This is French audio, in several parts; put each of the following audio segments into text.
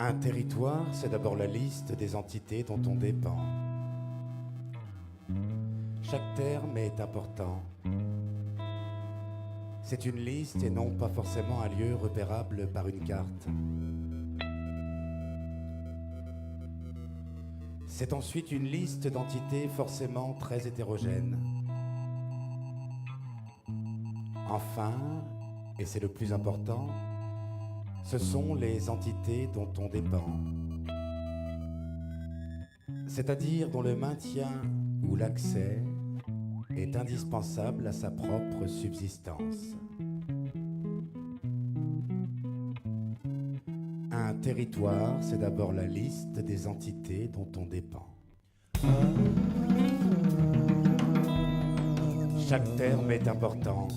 Un territoire, c'est d'abord la liste des entités dont on dépend. Chaque terme est important. C'est une liste et non pas forcément un lieu repérable par une carte. C'est ensuite une liste d'entités forcément très hétérogènes. Enfin, et c'est le plus important, ce sont les entités dont on dépend. C'est-à-dire dont le maintien ou l'accès est indispensable à sa propre subsistance. Un territoire, c'est d'abord la liste des entités dont on dépend. Chaque terme est important.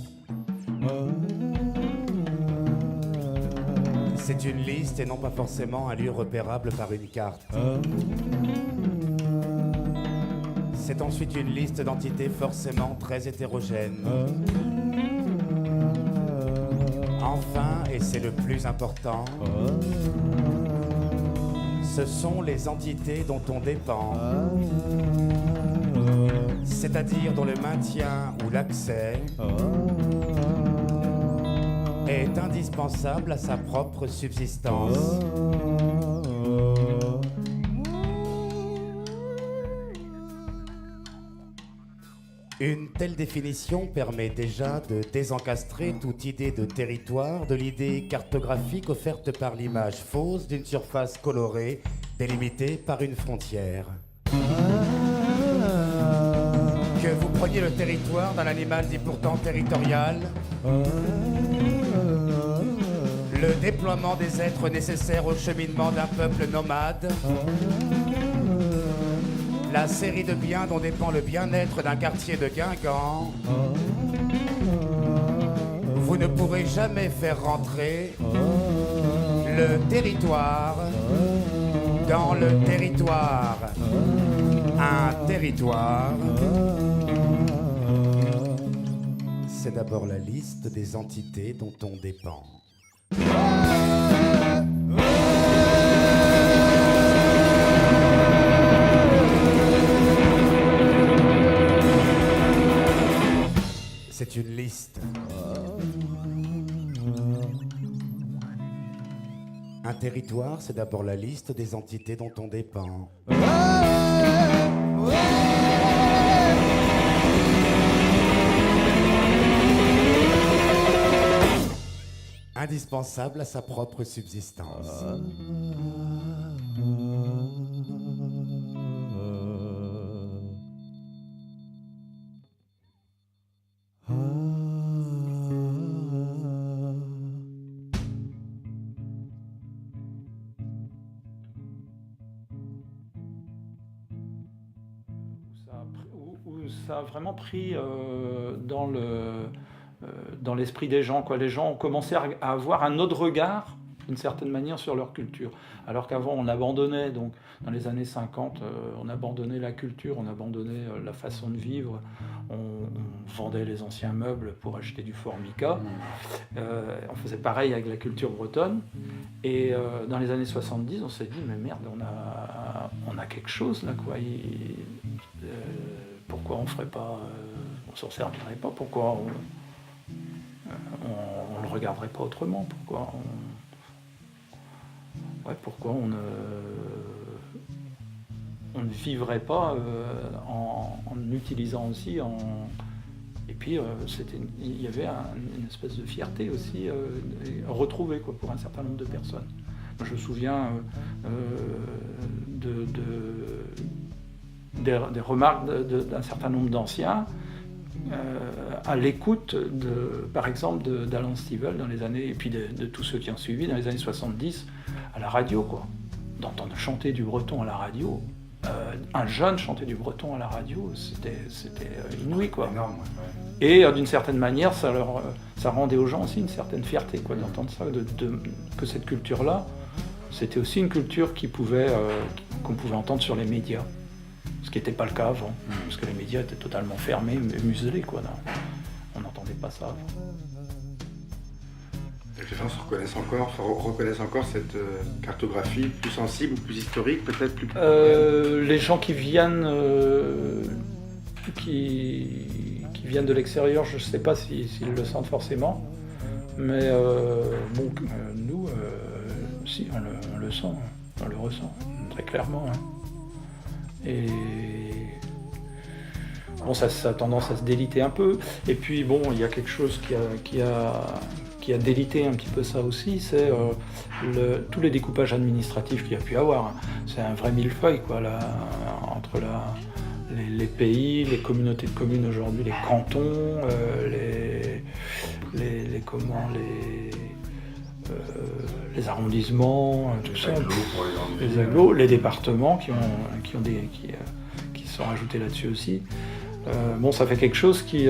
C'est une liste et non pas forcément un lieu repérable par une carte. C'est ensuite une liste d'entités forcément très hétérogènes. Enfin, et c'est le plus important, ce sont les entités dont on dépend. C'est-à-dire dont le maintien ou l'accès est indispensable à sa propre subsistance. Une telle définition permet déjà de désencastrer toute idée de territoire de l'idée cartographique offerte par l'image fausse d'une surface colorée délimitée par une frontière. Que vous preniez le territoire d'un animal dit pourtant territorial, le déploiement des êtres nécessaires au cheminement d'un peuple nomade, la série de biens dont dépend le bien-être d'un quartier de Guingamp, vous ne pourrez jamais faire rentrer le territoire dans le territoire. Un territoire, c'est d'abord la liste des entités dont on dépend. C'est une liste. Un territoire, c'est d'abord la liste des entités dont on dépend. Indispensable à sa propre subsistance. Où ça a vraiment pris dans l'esprit des gens, quoi. Les gens ont commencé à avoir un autre regard, d'une certaine manière, sur leur culture. Alors qu'avant, on abandonnait, donc dans les années 50, on abandonnait la culture, on abandonnait la façon de vivre, on vendait les anciens meubles pour acheter du formica. On faisait pareil avec la culture bretonne. Et dans les années 70, on s'est dit, mais merde, on a quelque chose là, quoi. Pourquoi on ferait pas, on s'en servirait pas, pourquoi on le regarderait pas autrement, pourquoi on ne vivrait pas en utilisant aussi et puis il y avait une espèce de fierté aussi retrouvée, quoi, pour un certain nombre de personnes. Moi, je me souviens des remarques d'un certain nombre d'anciens à l'écoute, par exemple, d'Alan Stivell dans les années, et puis de tous ceux qui ont suivi dans les années 70 à la radio, quoi. D'entendre chanter du breton à la radio, un jeune chanter du breton à la radio, c'était inouï, quoi. Énorme, ouais. Et d'une certaine manière, ça rendait aux gens aussi une certaine fierté, quoi, d'entendre ça, que cette culture-là, c'était aussi une culture qu'on pouvait entendre sur les médias. Ce qui n'était pas le cas avant, parce que les médias étaient totalement fermés, muselés, quoi. On n'entendait pas ça avant. Les gens se reconnaissent encore cette cartographie plus sensible, plus historique, peut-être plus... Les gens qui viennent, qui viennent de l'extérieur, je ne sais pas s'ils le sentent forcément, mais nous, si, on le sent, on le ressent très clairement. Hein. Et bon, ça a tendance à se déliter un peu. Et puis bon, il y a quelque chose qui a délité un petit peu ça aussi, c'est tous les découpages administratifs qu'il y a pu avoir. Hein. C'est un vrai millefeuille, quoi, là, entre les pays, les communautés de communes aujourd'hui, les cantons, les arrondissements, tout ça, les agglos, les départements qui se sont rajoutés là-dessus aussi. Bon, ça fait quelque chose qui,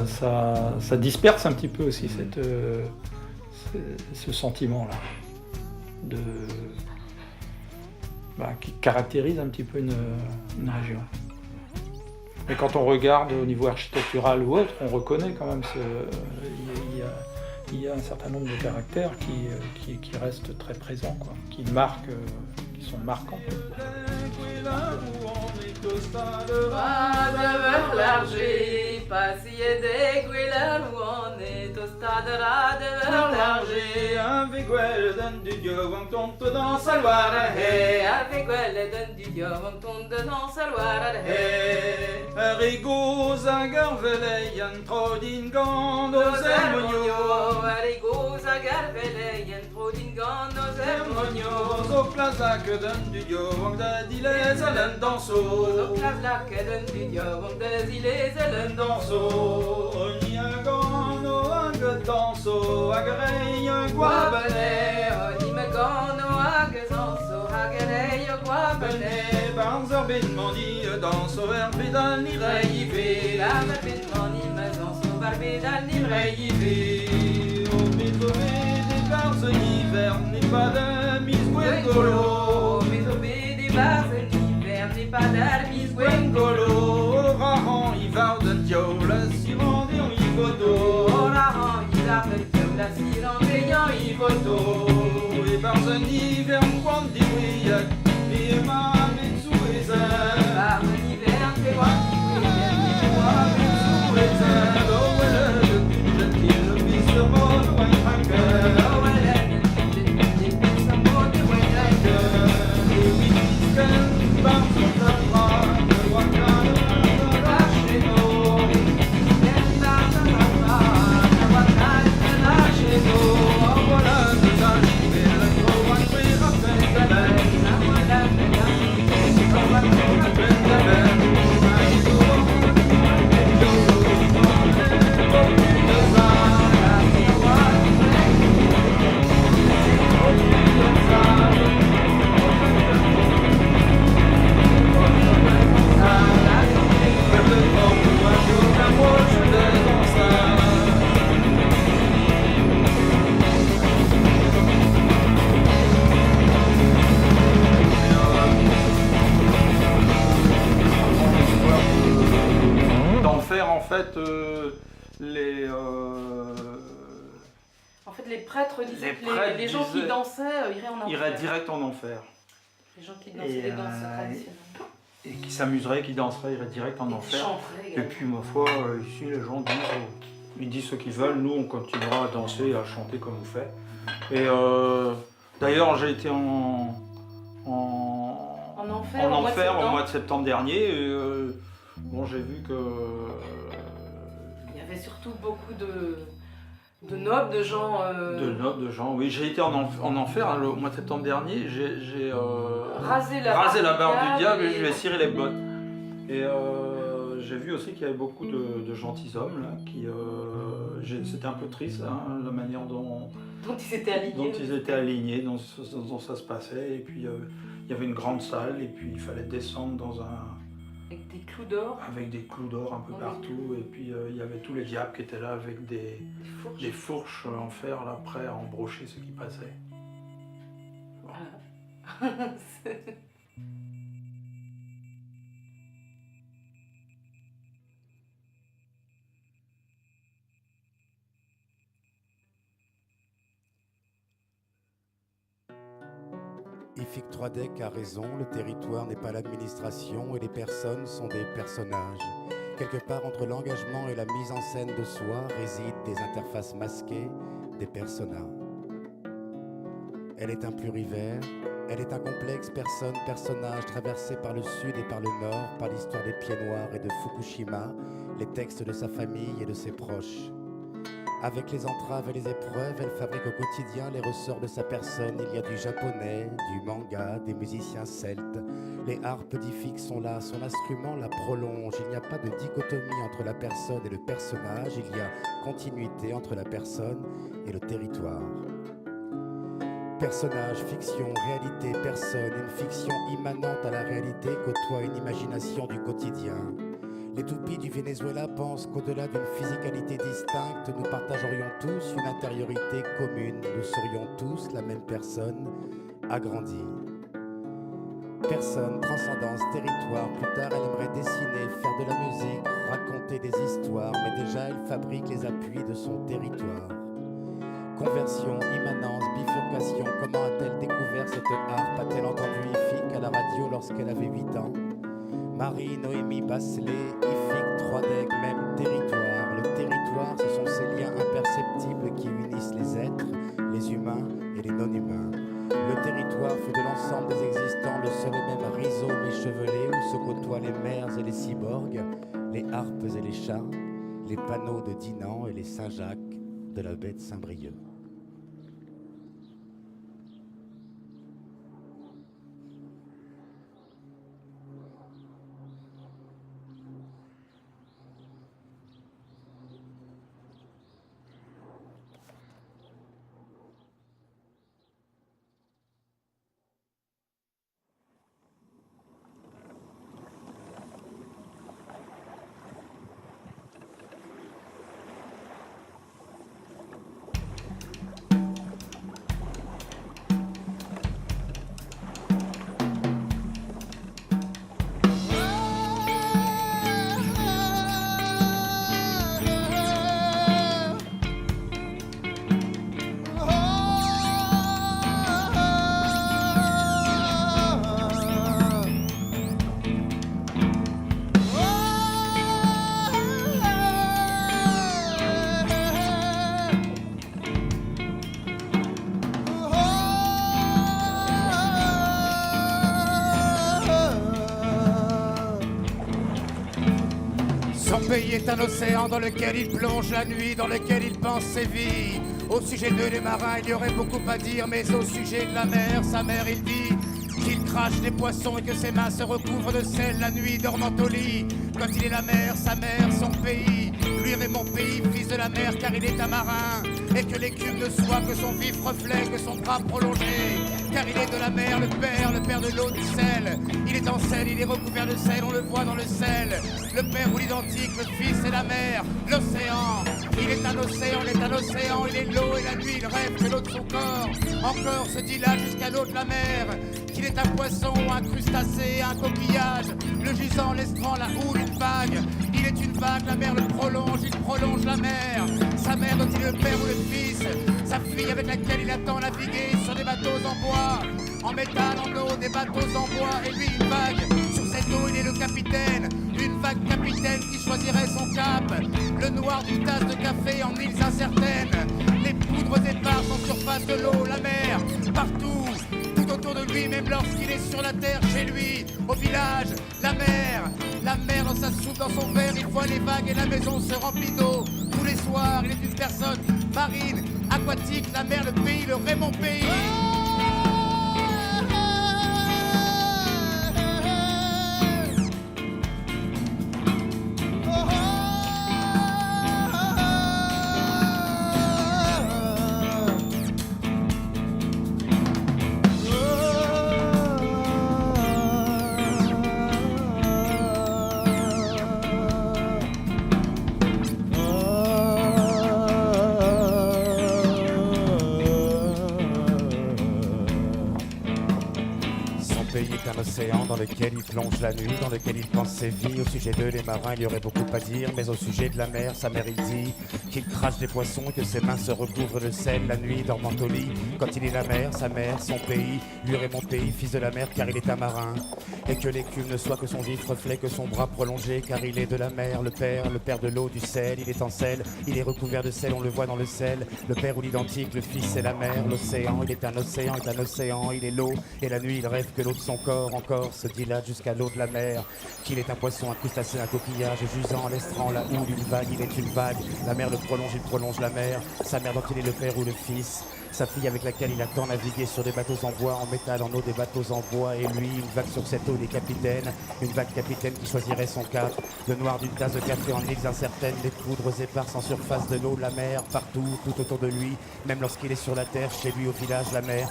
ça disperse un petit peu aussi ce sentiment-là, qui caractérise un petit peu une région. Mais quand on regarde au niveau architectural ou autre, on reconnaît quand même il y a un certain nombre de caractères qui restent très présents, quoi, qui sont marquants. Avec elle donne du Dieu, on tombe dans sa loire. Avec elle donne du Dieu, on tombe dans sa loire. Rigos a garveleien trodin gand aux hermonio. Rigos a garveleien trodin gand aux hermonio. Au plaza que donne du Dieu, on da dit les ellen danso. Au plaza que donne du Dieu, on da dit les ellen danso. On y a gano ag danso, agrei guabane. On y me gano ag danso, agrei guabane. Banzer bin mandi danso erbidal ni reive. La bin mandi me danso barbidal ni reive. Au métové des bars hiver n'est pas de mise Wengolo. Au métové des bars hiver n'est pas de mise Wengolo. Au rahan hiver d'un dio, la sirande en ivodo. Au rahan hiver d'un dio, la sirande en ivodo. Et bars hiver quand des brillac, et ma metsu et zan. Bars hiver fait moi, et moi metsu et zan. Oh elle est gentil, le fils de mon wine. Oh elle est gentil, le fils de mon wine. Et oui, disque, par son endroit, le roi calme, la chez nous. Et par son endroit, le roi calme, la chez nous. Oh voilà, nous arrivons, le gros roi qui rappelle de belle. Oh voilà, nous arrivons, le gros roi qui rappelle de belle. D'en faire en fait En fait, les prêtres disaient Les que prêtres les gens qui disaient- dansaient iraient en enfer. irait direct en enfer. Les gens qui dansaient Et, les danses traditionnelles. Et qui s'amuserait, qui danserait, irait direct en Et qui enfer. chanteraient Et également. puis ma foi, ici les gens disent, ils disent ce qu'ils veulent, nous on continuera à danser et à chanter comme vous faites. Et d'ailleurs j'ai été en enfer, au mois de enfer au septembre. mois de septembre dernier. Et, bon, j'ai vu que Il y avait surtout beaucoup de nobles, de gens... de gens. Oui, j'ai été en enfer hein, au mois de septembre dernier. J'ai rasé rasé la barbe du diable et et- je lui ai ciré les bottes. Et j'ai vu aussi qu'il y avait beaucoup de gentilshommes là, qui c'était un peu triste hein, la manière dont ils étaient alignés. dont ça se passait. Et puis il y avait une grande salle et puis il fallait descendre Avec des clous d'or, avec des clous d'or un peu Oui. partout. Et puis il y avait tous les diables qui étaient là avec des fourches. des fourches en fer là, prêts à embrocher ce qui passait. Voilà. IFIC 3DEC a raison, le territoire n'est pas l'administration et les personnes sont des personnages. Quelque part entre l'engagement et la mise en scène de soi résident des interfaces masquées, des personas. Elle est un plurivers, elle est un complexe personnage traversé par le sud et par le nord, par l'histoire des pieds noirs et de Fukushima, les textes de sa famille et de ses proches. Avec les entraves et les épreuves, elle fabrique au quotidien les ressorts de sa personne. Il y a du japonais, du manga, des musiciens celtes. Les harpes d'IFIC sont là, son instrument la prolonge. Il n'y a pas de dichotomie entre la personne et le personnage. Il y a continuité entre la personne et le territoire. Personnage, fiction, réalité, personne, une fiction immanente à la réalité côtoie une imagination du quotidien. Les toupies du Venezuela pensent qu'au-delà d'une physicalité distincte, nous partagerions tous une intériorité commune. Nous serions tous la même personne, agrandie. Personne, transcendance, territoire. Plus tard, elle aimerait dessiner, faire de la musique, raconter des histoires. Mais déjà, elle fabrique les appuis de son territoire. Conversion, immanence, bifurcation. Comment a-t-elle découvert cette harpe? A-t-elle entendu IFIC à la radio lorsqu'elle avait 8 ans? Marie, Noémie, Basselet, IFIC, 3DEC, même territoire. Le territoire, ce sont ces liens imperceptibles qui unissent les êtres, les humains et les non-humains. Le territoire fait de l'ensemble des existants le seul et même rhizome échevelé où se côtoient les mers et les cyborgs, les harpes et les chats, les panneaux de Dinan et les Saint-Jacques de la baie de Saint-Brieuc. Son pays est un océan dans lequel il plonge la nuit, dans lequel il pense ses vies. Au sujet d'eux, les marins, il y aurait beaucoup à dire, mais au sujet de la mer, sa mère, il dit qu'il crache des poissons et que ses mains se recouvrent de sel la nuit, dormant au lit. Quand il est la mer, sa mère, son pays. Lui est mon pays, fils de la mer, car il est un marin. Et que l'écume ne soit que son vif reflet, que son bras prolongé. Car il est de la mer, le père de l'eau, du sel. Il est en sel, il est recouvert de sel, on le voit dans le sel. Le père ou l'identique, le fils et la mer, l'océan. Il est un océan, il est l'eau et la nuit, il rêve que l'eau de son corps. Encore se dilate jusqu'à l'eau de la mer. Qu'il est un poisson, un crustacé, un coquillage. Le gisant, l'estrant, la houle, une vague. Il est une vague, la mer le prolonge, il prolonge la mer. Sa mère dont il est le père ou le fils. Sa fille avec laquelle il attend naviguer sur des bateaux en bois. En métal, en eau, des bateaux en bois. Et lui, une vague. Sur cette eau, il est le capitaine. Une vague capitaine qui choisirait son cap. Le noir d'une tasse de café en îles incertaines. Les poudres éparses en surface de l'eau, la mer, partout. Tout autour de lui, même lorsqu'il est sur la terre, chez lui, au village, la mer dans sa soupe, dans son verre, il voit les vagues et la maison se remplit d'eau. Tous les soirs, il est une personne marine, aquatique, la mer, le pays, le Raymond pays. dans lequel il plonge la nuit, dans lequel il pense ses vies. Au sujet d'eux, les marins, il y aurait beaucoup à dire, mais au sujet de la mer, sa mère, il dit qu'il crache des poissons, que ses mains se recouvrent de sel la nuit, dormant au lit. Quand il est la mer, sa mère, son pays, lui aurait mon pays, fils de la mer, car il est un marin. Et que l'écume ne soit que son vif reflet, que son bras prolongé, car il est de la mer, le père de l'eau, du sel, il est en sel, il est recouvert de sel, on le voit dans le sel. Le père ou l'identique, le fils c'est la mer, l'océan, il est un océan, il est l'eau, et la nuit il rêve que l'eau de son corps encore se dilate jusqu'à l'eau de la mer, qu'il est un poisson, un crustacé, un coquillage, jusant, l'estrant, la houle, une vague, il est une vague, la mer le prolonge, il prolonge la mer, sa mère dont il est le père ou le fils, sa fille avec laquelle il a tant navigué sur des bateaux en bois, en métal, en eau, des bateaux en bois, et lui, une vague sur cette eau, des capitaines, une vague capitaine qui choisirait son cap, le noir d'une tasse de café en îles incertaines, les poudres éparses en surface de l'eau, la mer, partout, tout autour de lui, même lorsqu'il est sur la terre, chez lui au village, la mer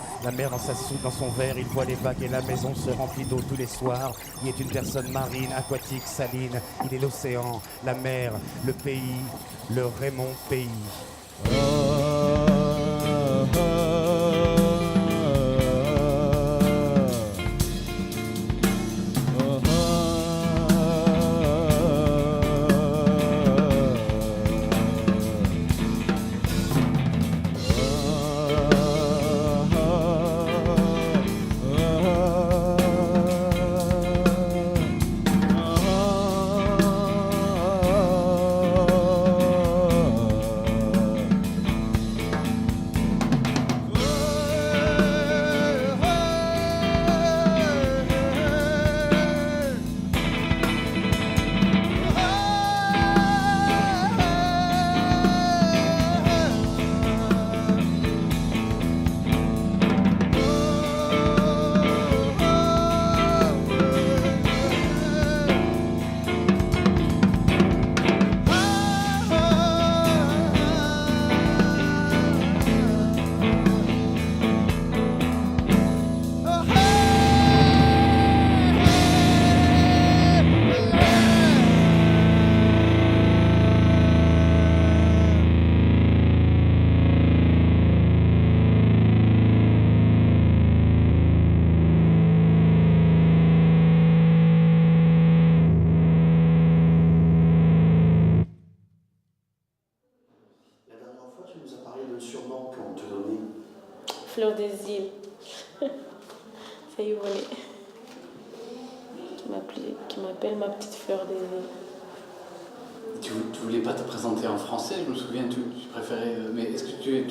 dans sa soupe, dans son verre, il voit les vagues et la maison se remplit d'eau tous les soirs, il est une personne marine, aquatique, saline, il est l'océan, la mer, le pays, le Raymond pays. Fleur des îles. Ça y voler. Qui m'appelle ma petite fleur des îles. Tu voulais pas te présenter en français, je me souviens, tu préférais. Mais est-ce que tu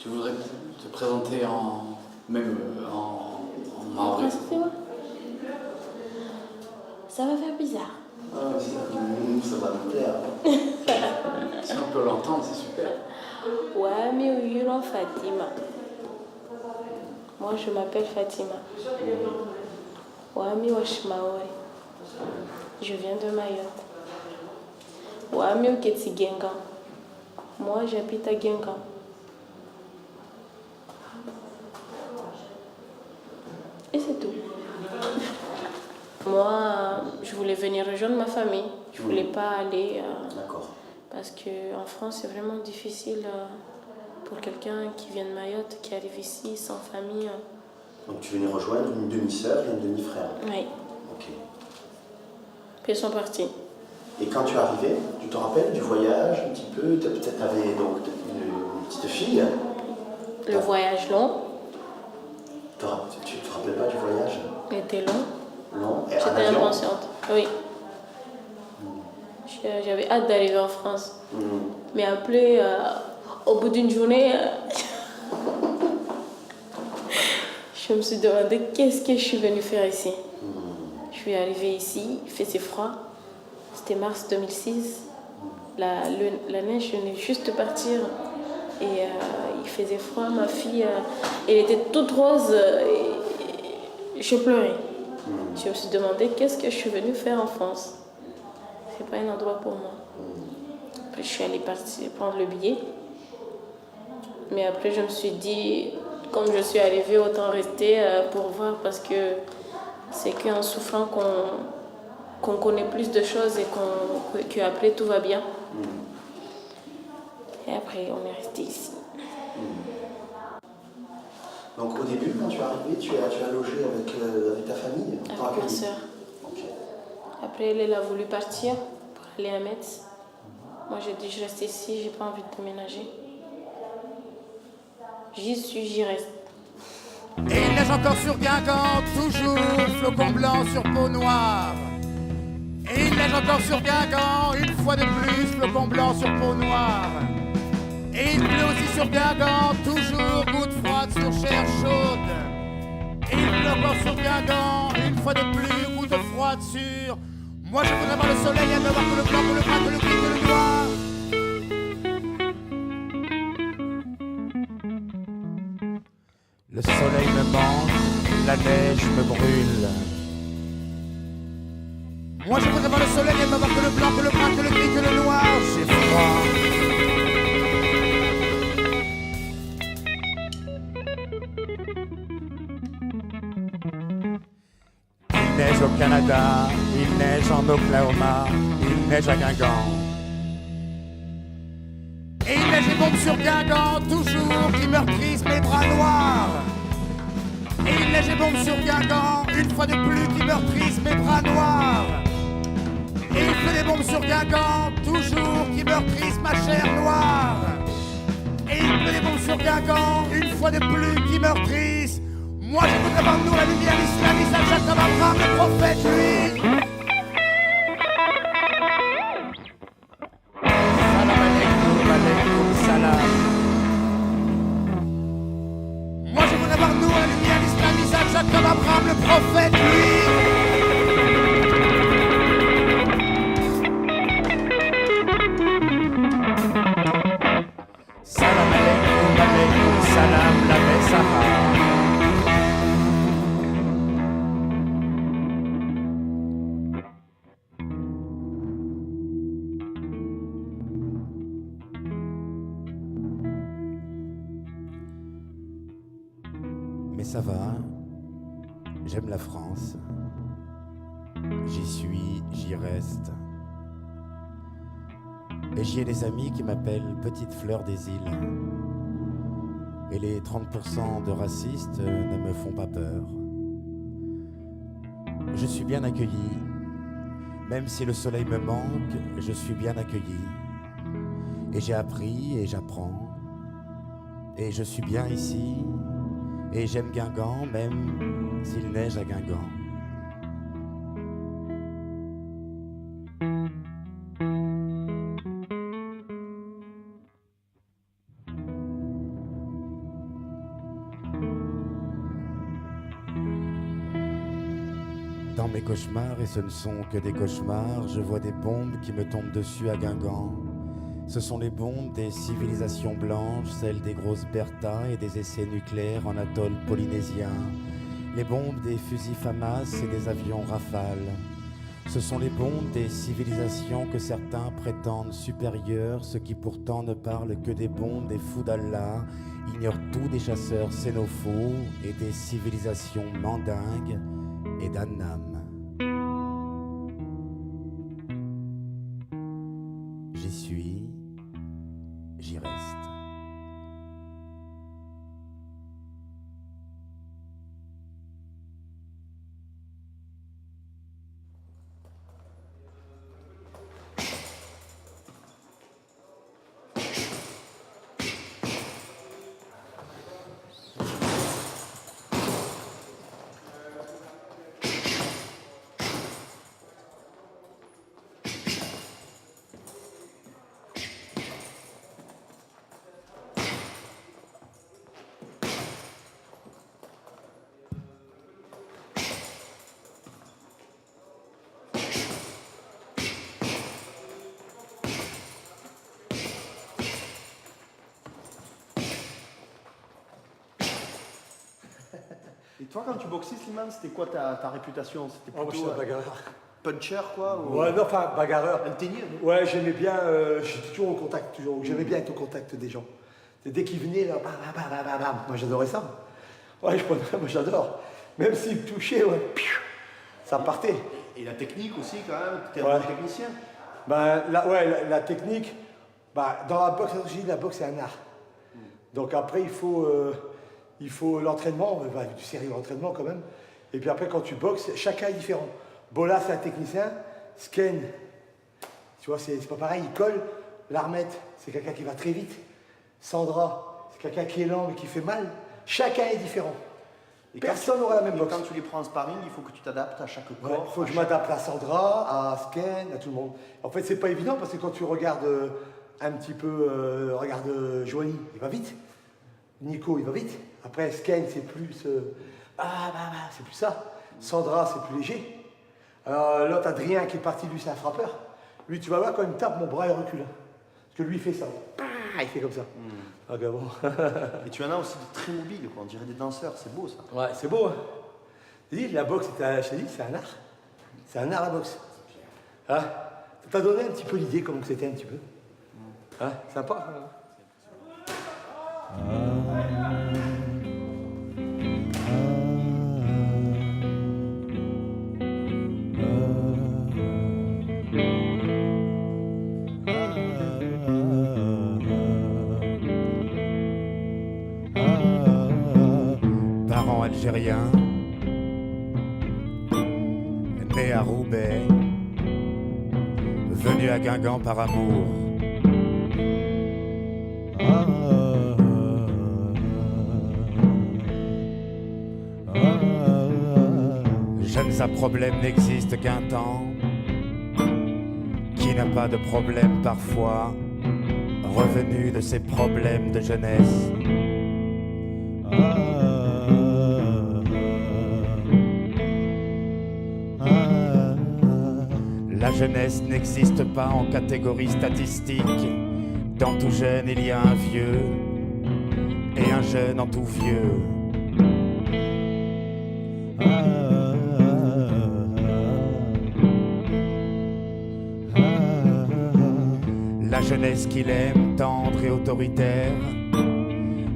voudrais te présenter en maori? Ça va faire bizarre. Ah, ça va me plaire. Si on peut l'entendre, c'est super. Ouais, mais Yulon Fatima. Moi, je m'appelle Fatima. Wami Washmaori. Je viens de Mayotte. Wami Oketi Genga. Moi, j'habite à Genga. Et c'est tout. Moi, je voulais venir rejoindre ma famille. Je voulais pas aller. D'accord. Parce qu'en France, c'est vraiment difficile pour quelqu'un qui vient de Mayotte, qui arrive ici sans famille. Donc tu venais rejoindre une demi-sœur et un demi-frère. Oui. Ok. Puis ils sont partis. Et quand tu es arrivé, tu te rappelles du voyage un petit peu? Tu peut-être avais donc une petite fille. Le voyage long. Tu te rappelles pas du voyage? Il était long. Non. J'étais inconsciente. Oui. J'avais hâte d'arriver en France. Mais après, au bout d'une journée, je me suis demandé qu'est-ce que je suis venue faire ici. Je suis arrivée ici, il faisait froid. C'était mars 2006. La neige venait juste de partir. Et il faisait froid. Ma fille, elle était toute rose. Et je pleurais. Je me suis demandé qu'est-ce que je suis venue faire en France. C'est pas un endroit pour moi. Après, je suis allée prendre le billet. Mais après, je me suis dit, comme je suis arrivée, autant rester pour voir, parce que c'est qu'en souffrant qu'on connaît plus de choses et qu'après tout va bien. Et après, on est resté ici. Donc au début, quand tu es arrivé, tu as logé avec ta famille? Avec ma soeur. Ok. Après, elle a voulu partir pour aller à Metz. Moi, j'ai dit, je reste ici, j'ai pas envie de déménager. J'y suis, j'y reste. Et il neige encore sur Guingamp, toujours flocon blanc sur peau noire. Et il neige encore sur Guingamp, une fois de plus, flocon blanc sur peau noire. Et il pleut aussi sur Guingamp, toujours goutte froide sur chair chaude. Et il pleut encore sur Guingamp, une fois de plus, goutte froide sur... Moi je voudrais voir le soleil et ne voir que le blanc, que le brun, que le gris, que le noir. Le soleil me manque, la neige me brûle. Moi je voudrais voir le soleil et ne voir que le blanc, que le brun, que le gris, que le noir. J'ai froid. Il neige au Canada, il neige en Oklahoma, il neige à Guingamp. Et il neige et bombe sur Guingamp, toujours qui meurtrissent mes bras noirs. Et il neige et bombe sur Guingamp, une fois de plus qui meurtrissent mes bras noirs. Et il fait des bombes sur Guingamp, toujours qui meurtrissent ma chair noire. Et il fait des bombes sur Guingamp, une fois de plus qui meurtrissent. Moi je voudrais voir nous la lumière, l'islam, Isaac, Jacob, Abraham, le prophète, lui. Salam alaikum, alaikum salam. Moi je voudrais voir nous la lumière, l'islam, Isaac, Jacob, Abraham, le prophète, lui. Salam alaikum, alaikum salam, la Messaha. Mais ça va, j'aime la France. J'y suis, j'y reste. Et j'y ai des amis qui m'appellent Petite Fleur des Îles. Et les 30% de racistes ne me font pas peur. Je suis bien accueilli. Même si le soleil me manque, je suis bien accueilli. Et j'ai appris et j'apprends. Et je suis bien ici. Et j'aime Guingamp, même s'il neige à Guingamp. Dans mes cauchemars, et ce ne sont que des cauchemars, je vois des bombes qui me tombent dessus à Guingamp. Ce sont les bombes des civilisations blanches, celles des grosses Bertha et des essais nucléaires en atoll polynésien. Les bombes des fusils FAMAS et des avions Rafale. Ce sont les bombes des civilisations que certains prétendent supérieures, ceux qui pourtant ne parlent que des bombes des fous d'Allah, ignorent tout des chasseurs xénophobes et des civilisations mandingues et d'Annam. J'y suis, j'y reste. Et toi, quand tu boxais, Slimane, c'était quoi ta réputation? C'était Moi, plutôt j'étais un bagarreur. puncher, quoi ou... Ouais, non, enfin, bagarreur. Un tenir? Ouais, j'aimais bien, j'étais toujours au contact, toujours. J'aimais bien être au contact des gens. Et dès qu'ils venaient, là, bam, bam, bam, bam, bam. Moi, j'adorais ça. Ouais, moi, j'adore. Même s'ils me touchaient, ouais, ça partait. Et la technique aussi, quand même, tu étais Ouais. un bon technicien. Ben, la technique, bah, dans la boxe, j'ai dit, la boxe, c'est un art. Donc après, il faut il faut l'entraînement, du sérieux entraînement quand même. Et puis après, quand tu boxes, chacun est différent. Bola, c'est un technicien. Sken, tu vois, c'est pas pareil, il colle. L'armette, c'est quelqu'un qui va très vite. Sandra, c'est quelqu'un qui est lent mais qui fait mal. Chacun est différent. Et Personne n'aura la même et boxe. quand tu les prends en sparring, il faut que tu t'adaptes à chaque corps. Il faut que je m'adapte à Sandra, à Sken, à tout le monde. En fait, c'est pas évident parce que quand tu regardes un petit peu, regarde Joanie, il va vite. Nico, il va vite. Après, Sken, c'est plus. C'est plus ça. Sandra, c'est plus léger. Alors, l'autre, Adrien, qui est parti, lui, c'est un frappeur. Lui, tu vas voir, quand il me tape, mon bras, il recule. Parce que lui, il fait ça. Il fait comme ça. Ok, bon. Et tu en as aussi de très mobiles, quoi. On dirait des danseurs, c'est beau ça. Ouais, c'est beau. Hein. Je t'ai dit, la boxe, c'est un art. C'est un art, la boxe. Hein? Ça t'a donné un petit peu l'idée, comment c'était un petit peu. Hein? Sympa. Parents algériens, né à Roubaix, venu à Guingamp par amour. Jeunes à problème n'existe qu'un temps. Qui n'a pas de problème parfois, revenu de ses problèmes de jeunesse. La jeunesse n'existe pas en catégorie statistique. Dans tout jeune, il y a un vieux, et un jeune en tout vieux. La jeunesse qu'il aime, tendre et autoritaire,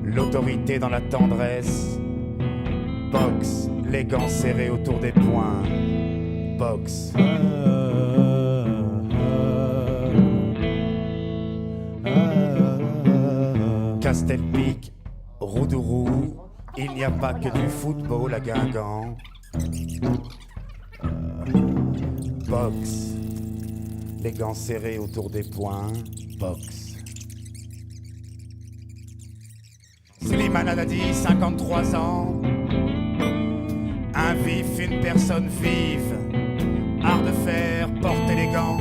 l'autorité dans la tendresse. Boxe, les gants serrés autour des poings. Boxe. Castelpique, Roudourou, il n'y a pas que du football à Guingamp. Boxe, les gants serrés autour des poings. Boxe. Slimane Haddadi, 53 ans. Un vif, une personne vive. Art de faire, porter les gants.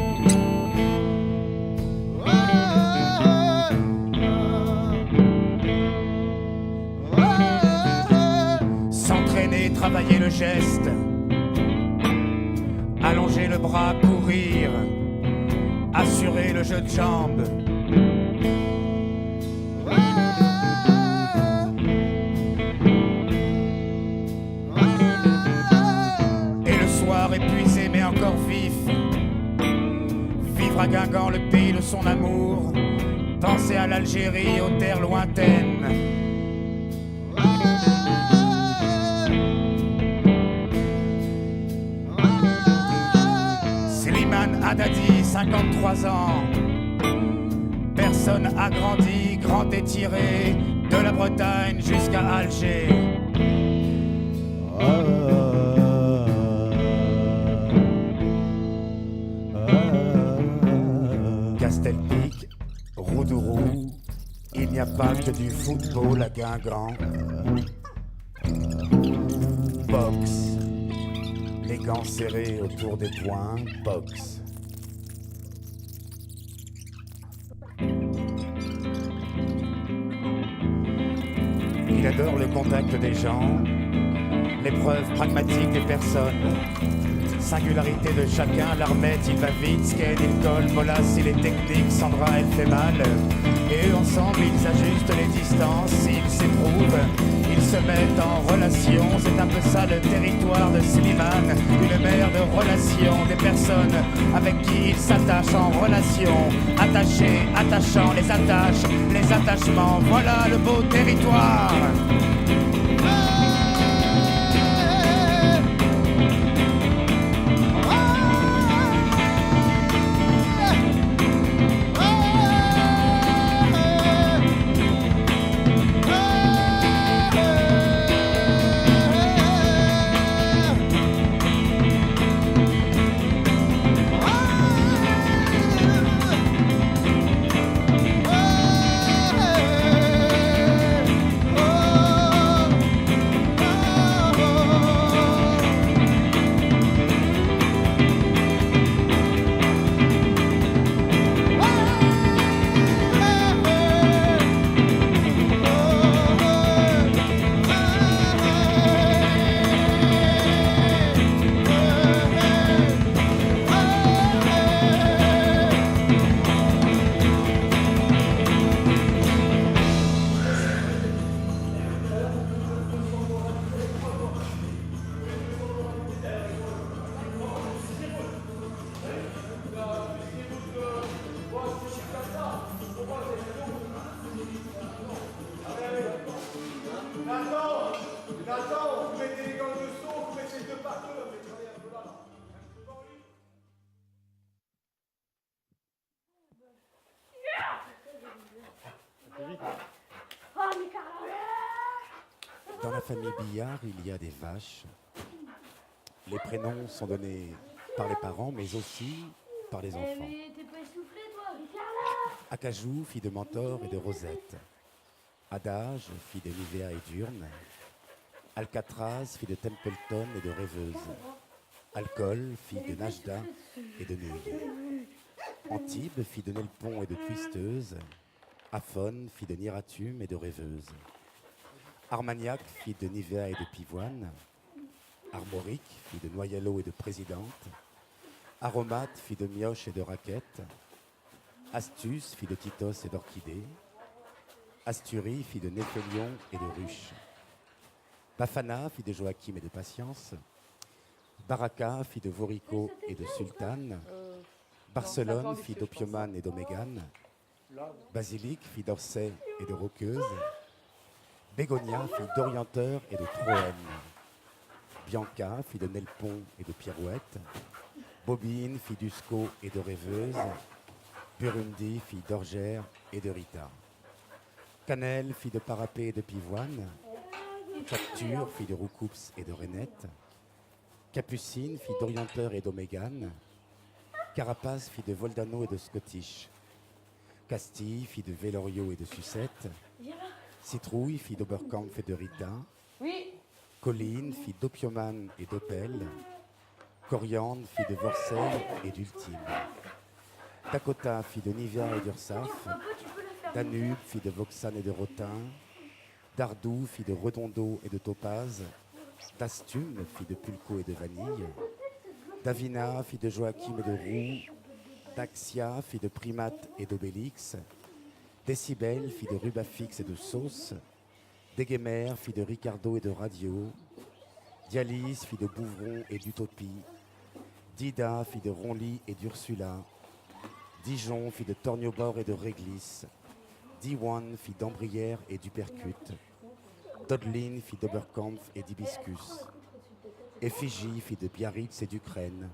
S'entraîner, travailler le geste. Allonger le bras, courir. Assurer le jeu de jambes. Et le soir épuisé mais encore vif. Vivre à Guingamp, le pays de son amour. Penser à l'Algérie, aux terres lointaines. Slimane Haddadi, 53 ans. Personne agrandie, grand étiré, de la Bretagne jusqu'à Alger. Castelpique, Roudourou, il n'y a pas que du football à Guingamp. Boxe, les gants serrés autour des poings. Boxe. Il adore le contact des gens, l'épreuve pragmatique des personnes. Singularité de chacun, l'armette il va vite, Sken il colle, Molas il est technique, Sandra elle fait mal. Et eux ensemble ils ajustent les distances, ils s'éprouvent, ils se mettent en relation. C'est un peu ça le territoire de Slimane, une mer de relations, des personnes avec qui ils s'attachent en relation. Attachés, attachants, les attaches, les attachements, voilà le beau territoire. la famille Billard, il y a des vaches. Les prénoms sont donnés par les parents, mais aussi par les enfants. Mais t'es pas essoufflé, toi, Acajou, fille de Mentor et de Rosette. Adage, fille de Nivea et d'Urne. Alcatraz, fille de Templeton et de Rêveuse. Alcool, fille de Najda et de Neuilly. Antibes, fille de Nelpon et de Twisteuse. Aphone, fille de Niratum et de Rêveuse. Armagnac, fille de Nivea et de Pivoine. Armorique, fille de Noyalo et de Présidente. Aromate, fille de Mioche et de Raquette. Astuce, fille de Titos et d'Orchidée. Asturie, fille de Néphélion et de Ruche. Bafana, fille de Joachim et de Patience. Baraka, fille de Vorico et de Sultane. Barcelone, fille d'Opiomane et d'Omégane. Basilic, fille d'Orsay et de Roqueuse. Bégonia, fille d'Orienteur et de Troène. Bianca, fille de Nelpon et de Pirouette. Bobine, fille d'Usco et de Rêveuse. Burundi, fille d'Orgère et de Rita. Cannelle, fille de Parapet et de Pivoine. Capture, fille de Roucoups et de Renette. Capucine, fille d'Orienteur et d'Omégane. Carapace, fille de Voldano et de Scottish. Castille, fille de Vélorio et de Sucette. Citrouille, fille d'Oberkampf et de Rita. Oui. Colline, fille d'Opiomane et d'Opel. Coriandre, fille de Vorcel et d'Ultime. Dakota, fille de Nivea et d'Ursaf. Danube, fille de Voxane et de Rotin. Dardou, fille de Redondo et de Topaz. Dastume, fille de Pulco et de Vanille. Davina, fille de Joachim et de Roux. Daxia, fille de Primate et d'Obélix. Décibel, fille de Rubafix et de Sauce. Déguémer, fille de Ricardo et de Radio. Dialyse, fille de Bouvron et d'Utopie. Dida, fille de Ronly et d'Ursula. Dijon, fille de Torniobor et de Réglisse. Diwan, fille d'Ambrière et d'Upercute. Dodlin, fille d'Oberkampf et d'Hibiscus. Effigie, fille de Biarritz et d'Ukraine.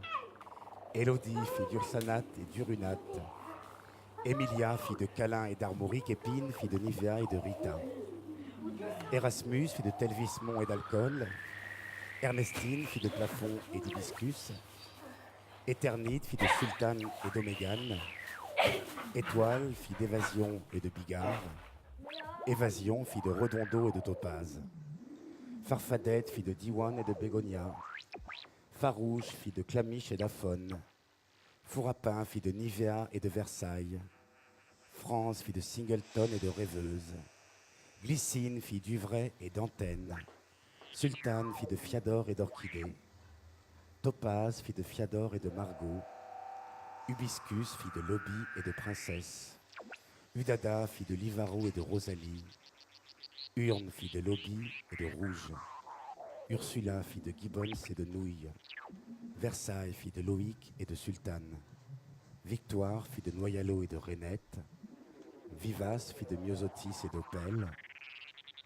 Élodie, fille d'Ursanate et d'Urunate. Emilia, fille de Calin et d'Armorique. Épine, fille de Nivea et de Rita. Erasmus, fille de Telvismont et d'Alcool. Ernestine, fille de Plafond et d'Hibiscus. Éternite, fille de Sultane et d'Omégane. Étoile, fille d'Évasion et de Bigard. Évasion, fille de Redondo et de Topaz. Farfadette, fille de Diwan et de Bégonia. Farouche, fille de Clamiche et d'Aphone. Fourapin, fille de Nivea et de Versailles. France, fille de Singleton et de Rêveuse. Glycine, fille d'Uvray et d'Antenne. Sultane, fille de Fiador et d'Orchidée. Topaz, fille de Fiador et de Margot. Hibiscus, fille de Lobby et de Princesse. Udada, fille de Livaro et de Rosalie. Urne, fille de Lobby et de Rouge. Ursula, fille de Gibbons et de Nouilles. Versailles, fille de Loïc et de Sultane. Victoire, fille de Noyalo et de Renette. Vivace, fille de Myosotis et d'Opel.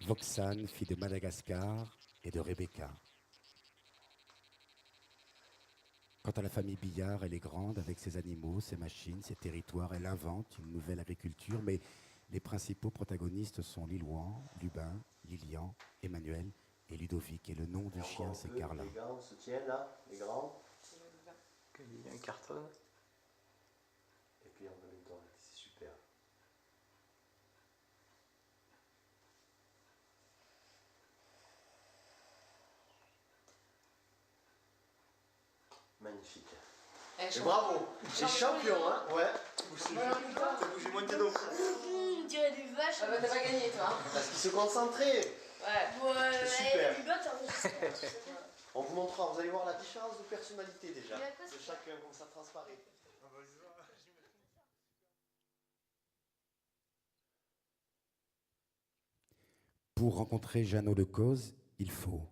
Voxane, fille de Madagascar et de Rebecca. Quant à la famille Billard, elle est grande avec ses animaux, ses machines, ses territoires. Elle invente une nouvelle agriculture, mais les principaux protagonistes sont Lillouan, Lubin, Lilian, Emmanuel et Ludovic. Et le nom du chien, c'est Carla. Les grands se tiennent là, les grands. Il y a un carton. Et puis en même temps, c'est super. Magnifique. Et bravo, c'est champion, hein? Ouais. T'as bougé moins que donc. On dirait des vaches. Ah bah t'as pas gagné toi. Parce qu'il se concentrait. Ouais, C'est super. super. On vous montrera, vous allez voir la différence de personnalité déjà. Mais à quoi De chacun, comme ça transparaît. Pour rencontrer Jeannot de Cauze, il faut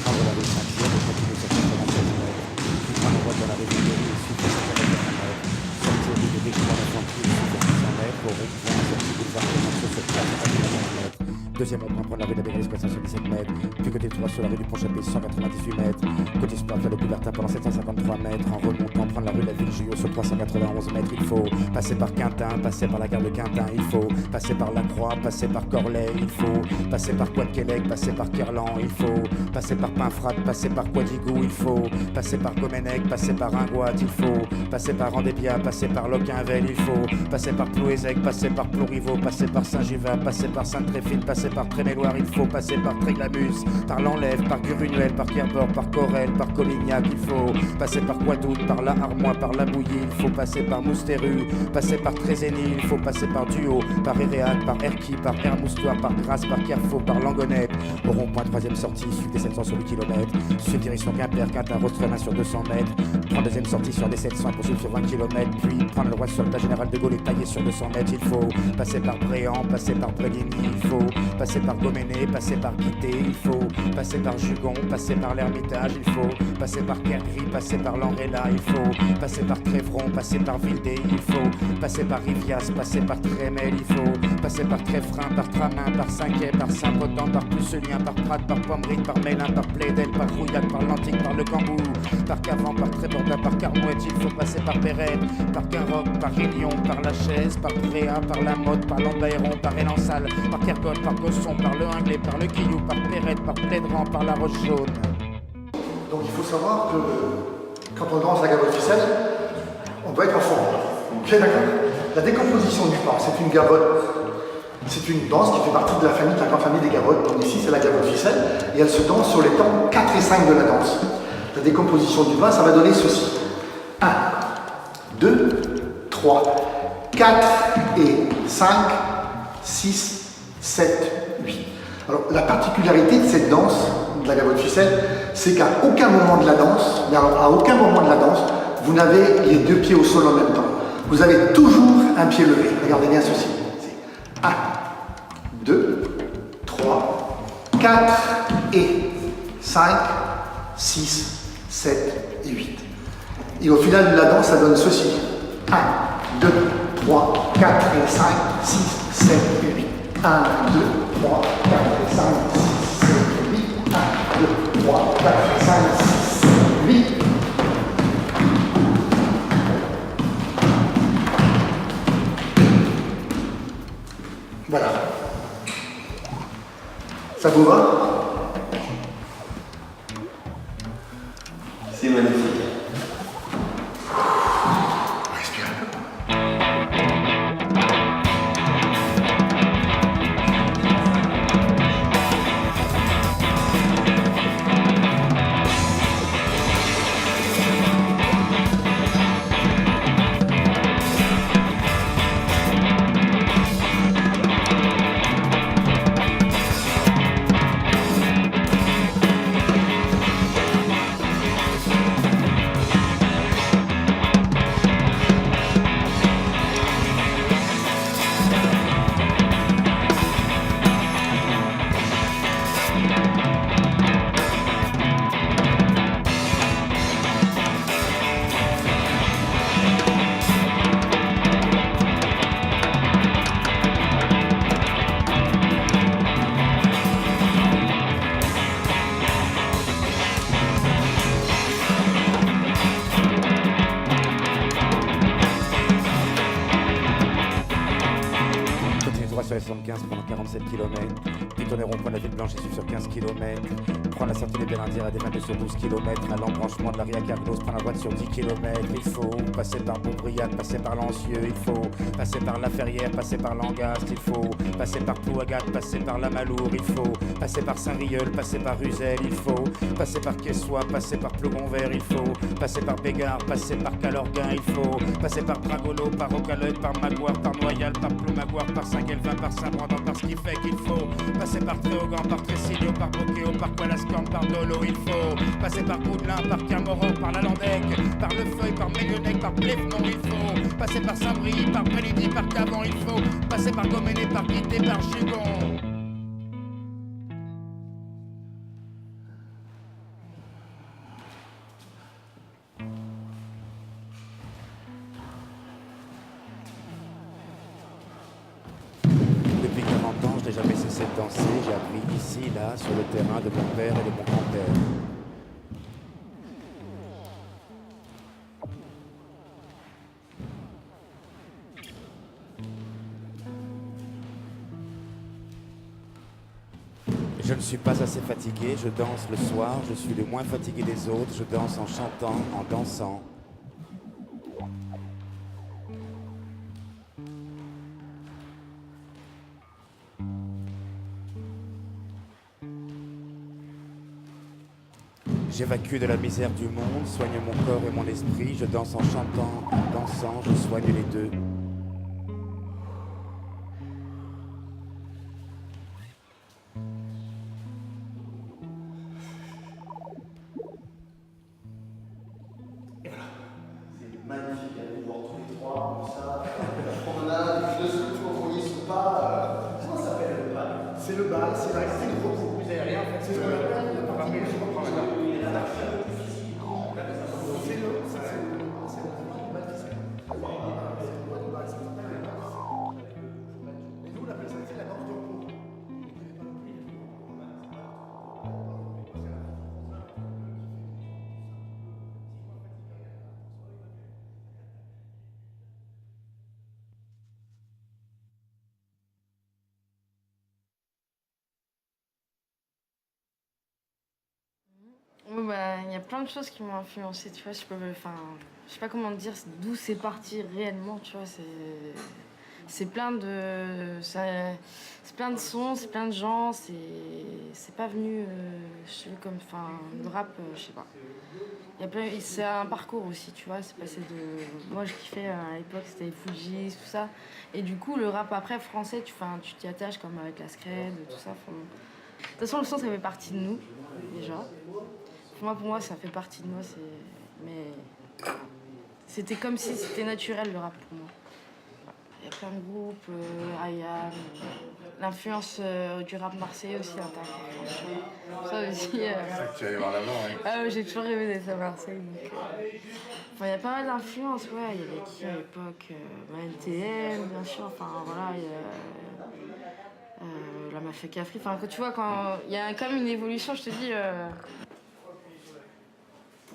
prendre la rue Saint-Pierre et continuer sur 96 mètres, puis prendre la voie dans la rue Véléry et suivre sur 81 mètres, sortir rue de Découvert d'Atlantique sur 600 mètres, au rond-point, sortir boulevard de Marceau sur 491 mètres, Deuxième rond-point, prendre la rue d'Abélis, 477 mètres. Puis côté 3 sur la rue du Pont-Chappé, 198 mètres. Côté Sport, faire le Coubertin pendant 753 mètres. En remontant, prendre la rue de la Ville-Guyot sur 391 mètres. Il faut passer par Quintin, passer par la gare de Quintin. Il faut passer par La Croix, passer par Corlay. Il faut passer par Coët-Quélec, passer par Kerlan. Il faut passer par Pinfrat, passer par Quadigou. Il faut passer par Goménec, passer par Ringoat. Il faut passer par Rendébia, passer par Locquinvel. Il faut passer par Plouézec, passer par Plouriveau, passer par Saint-Givat, passer par Sainte-Tréfine, passer par Tréméloire. Il faut passer par Tréglamus, par L'Enlève, par Gurunuel, par Pierreport, par Corel, par Colignac. Il faut passer par Coidout, par La Harmois, par La Bouillie. Il faut passer par Mousteru, passer par Trézény. Il faut passer par Duhaut, par Héréac, par Erquy, par Hermoustoir, par Grasse, par Carrefour, par Langonnet. Au rond-point, troisième sortie, suivre des 700 sur 8 km. Suivre direction Quimper, Quintin, Rostremin sur 200 mètres. Prendre deuxième sortie sur des 700 pour suivre sur 20 km. Puis prendre la droite sur le tas général de Gaulle et tailler sur 200 mètres. Il faut passer par Bréant, passer par Bréligny. Il faut passer par Goméné, passer par Guité. Il faut passer par Jugon, passer par l'Ermitage. Il faut passer par Kergry, passer par Langrela. Il faut passer par Trévron, passer par Vildé. Il faut passer par Rivias, passer par Trémel. Il faut passer par Tréfrin, par Tramin, par Cinquet, par Saint-Potent, par Pusselien, par Prades, par Pomerine, par Mélin, par Plédel, par Rouillac, par Lantique, par Le Cambou, par Cavan, par Tréborda, par Carmouette. Il faut passer par Bérette, par Quinroc, par Rélion, par La Chaise, par Bréa, par La Motte, par Lambaéron, par Élansal, par Kergotte, par Gosson, par Le Hinglé, par Le Guillou, par Perrette, par Plédran, par La Roche-Jaune. Donc il faut savoir que quand on danse la gavotte ficelle, on doit être en forme. Ok, d'accord? La décomposition du pas, c'est une gavotte. C'est une danse qui fait partie de la famille, de la grande famille des gavottes. Donc ici, c'est la gavotte ficelle. Et elle se danse sur les temps 4 et 5 de la danse. La décomposition du pas, ça va donner ceci. 1, 2, 3, 4 et 5, 6, 7, 8. Alors, la particularité de cette danse, de la gavotte ficelle, c'est qu'à aucun moment de la danse, mais alors à aucun moment de la danse, vous n'avez les deux pieds au sol en même temps. Vous avez toujours un pied levé. Regardez bien ceci. 1, 2, 3, 4 et 5, 6, 7 et 8. Et au final de la danse, ça donne ceci. 1, 2, 3, 4 et 5, 6, 7 et 8. 1, 2, 3, 4 et 5, 6, 7 et 8. 1, 2, 3, 4 et 5, 6, 7 et 8. Voilà. Ça vous va? C'est magnifique. Respirez un peu. sur les 75 pendant 47 km, puis tourner rond-point de la ville blanche et suivre sur 15 km, prendre la sortie des Bélindières à des 22 sur 12 km, à l'embranchement de la Ria Cargos, prendre la droite sur 10 km, il faut passer par Beaubriac, passer par Lancieux, il faut passer par La Ferrière, passer par Langaste, il faut passer par Plouagat, passer par La Maloure, il faut passer par Saint-Rieul, passer par Ruzel, il faut passer par Quessois, passer par Plogonvert, il faut passer par Bégard, passer par Calorguin, il faut passer par Dragolo, par Rocaleuil, par Magoire, par Noyal, par Ploumagoire, par Saint-Guelvin, par Saint-Brandon, par ce qui fait qu'il faut passer par Tréaugan, par Tressigno, par Bocéo, par Quelascan, par Dolo, il faut passer par Goudelin, par Camoran, par La Landec, par Le Feuil, par Méguenec, par Plévenon, il faut passer par Saint-Brie, par Prélidy, par Cavan, il faut passer par Goméné, par Guité, par Jugon. n'ai jamais cessé de danser. J'ai appris ici, là, sur le terrain de mon père et de mon grand-père. Je ne suis pas assez fatigué, je danse le soir, je suis le moins fatigué des autres, je danse en chantant, en dansant. J'évacue de la misère du monde, soigne mon corps et mon esprit, je danse en chantant, en dansant, je soigne les deux. Magnifique de voir tous les trois comme ça. La promenade, les deux seuls tours qu'on y sont pas. Comment ça s'appelle le bal? C'est le bal, c'est la restée de repos. Vous avez rien en fait, c'est le bal. Oui, bah, il y a plein de choses qui m'ont influencé, tu vois, je sais pas comment te dire d'où c'est parti réellement, tu vois, c'est plein de sons, c'est plein de gens, c'est pas venu, je sais comme, le rap, je sais pas. C'est un parcours aussi, tu vois, c'est passé de... Moi, je kiffais à l'époque, c'était les Fujis, tout ça, et du coup, le rap après français, tu t'y attaches comme avec la scred, tout ça. De toute façon, le son, ça fait partie de nous, déjà. Pour moi, ça fait partie de moi, mais c'était comme si c'était naturel le rap pour moi. Il y a plein de groupes, Ayam, l'influence du rap marseillais aussi, ça aussi. Tu vas aller voir là-bas, hein. Ah ouais, j'ai toujours rêvé d'être à Marseille. Il y a pas mal d'influences, ouais. Il y avait qui à l'époque NTM, bien sûr, voilà, il y a la Mafia Cafri. Tu vois, quand il y a quand même une évolution, je te dis.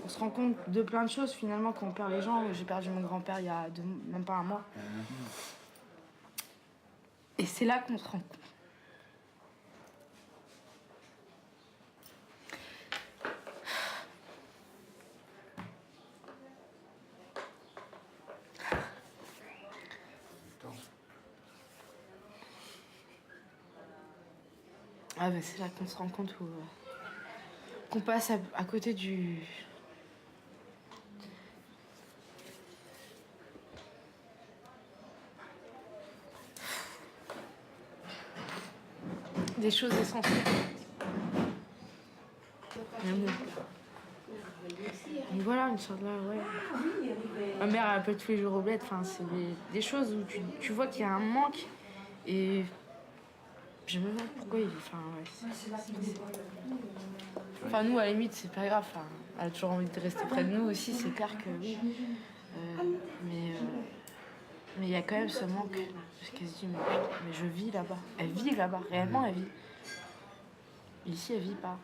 On se rend compte de plein de choses finalement quand on perd les gens. J'ai perdu mon grand-père il y a même pas un mois. Et c'est là qu'on se rend compte. Ah bah c'est là qu'on se rend compte qu'on passe à côté des choses essentielles. Et voilà, une sorte de... Ouais. Ma mère, elle appelle tous les jours au bled. C'est des choses où tu vois qu'il y a un manque. Et je me demande pourquoi il... nous, à la limite, c'est pas grave. Elle a toujours envie de rester près de nous aussi, c'est clair que oui. Mais il y a quand même ce manque. Parce qu'elle se dit, mais je vis là-bas. Elle vit là-bas, réellement, elle vit. Ici, elle vit pas.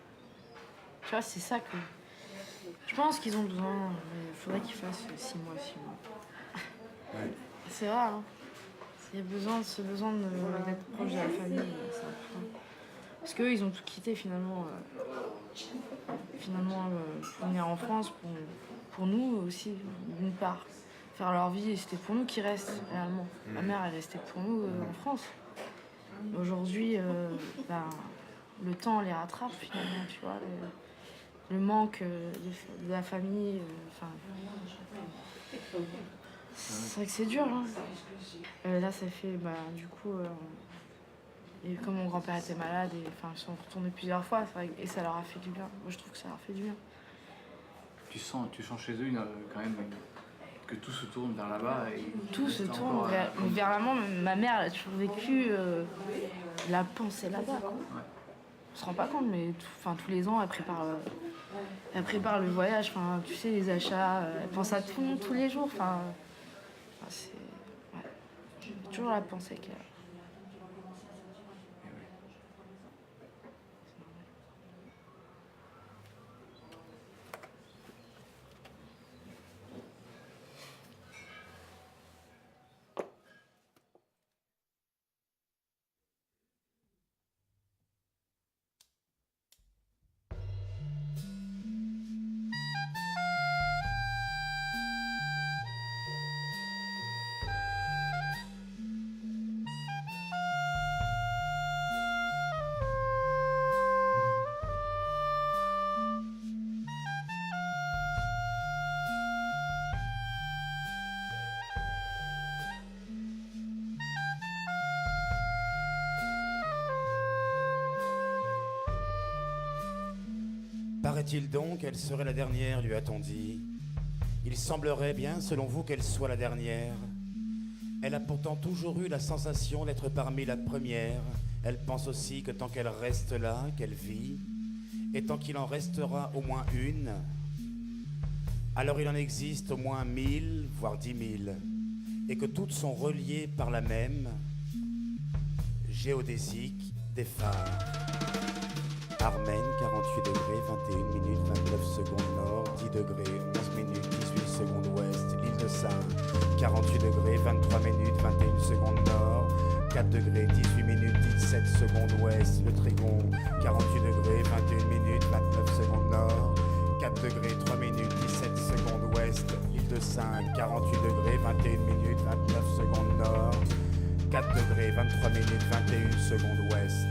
Tu vois, c'est ça que... Je pense qu'ils ont besoin. Il faudrait qu'ils fassent 6 mois. Ouais. C'est vrai, hein. Il y a ce besoin d'être proche de la famille, c'est important. Parce qu'eux, ils ont tout quitté finalement. Pour venir en France, pour nous aussi, d'une part. Faire leur vie, et c'était pour nous qu'ils restent, réellement. Ma mère, elle restait pour nous en France. Aujourd'hui, le temps les rattrape finalement, tu vois. Le manque de la famille, c'est vrai que c'est dur, hein. Là, ça fait, du coup, et comme mon grand-père était malade, ils sont retournés plusieurs fois, c'est vrai, et ça leur a fait du bien. Moi, je trouve que ça leur fait du bien. Tu sens chez eux quand même que tout se tourne vers là-bas. Tout se tourne vers l'avant. Ma mère, elle a toujours vécu la pensée là-bas, quoi. Ouais. On se rend pas compte, mais tous les ans, elle prépare le voyage, tu sais, les achats, elle pense à tout le monde tous les jours. C'est toujours la pensée qu'elle a. Paraît-il donc qu'elle serait la dernière, lui a-t-on dit. Il semblerait bien, selon vous, qu'elle soit la dernière. Elle a pourtant toujours eu la sensation d'être parmi la première. Elle pense aussi que tant qu'elle reste là, qu'elle vit, et tant qu'il en restera au moins une, alors il en existe au moins 1000, voire 10 000, et que toutes sont reliées par la même géodésique des phares. Armen, 48 degrés, 21 minutes, 29 secondes nord, 10 degrés, 11 minutes, 18 secondes ouest, l'île de Saint, 48 degrés, 23 minutes, 21 secondes nord, 4 degrés, 18 minutes, 17 secondes ouest, le Trégon, 48 degrés, 21 minutes, 29 secondes nord, 4 degrés, 3 minutes, 17 secondes ouest, l'île de Saint, 48 degrés, 21 minutes, 29 secondes nord, 4 degrés, 23 minutes, 21 secondes ouest.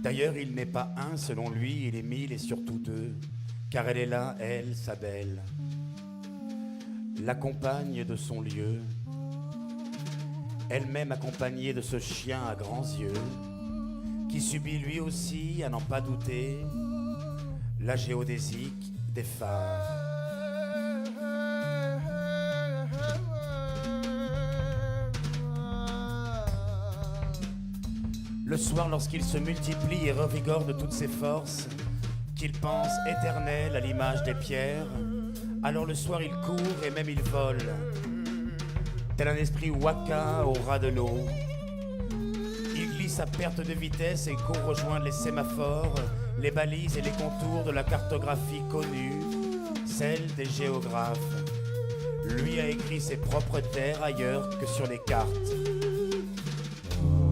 D'ailleurs, il n'est pas un, selon lui, il est 1000 et surtout 2, car elle est là, elle, sa belle, la compagne de son lieu, elle-même accompagnée de ce chien à grands yeux, qui subit lui aussi, à n'en pas douter, la géodésique des phares. Le soir, lorsqu'il se multiplie et revigore de toutes ses forces, qu'il pense éternel à l'image des pierres, alors le soir il court et même il vole, tel un esprit waka au ras de l'eau. Il glisse à perte de vitesse et court rejoindre les sémaphores, les balises et les contours de la cartographie connue, celle des géographes. Lui a écrit ses propres terres ailleurs que sur les cartes.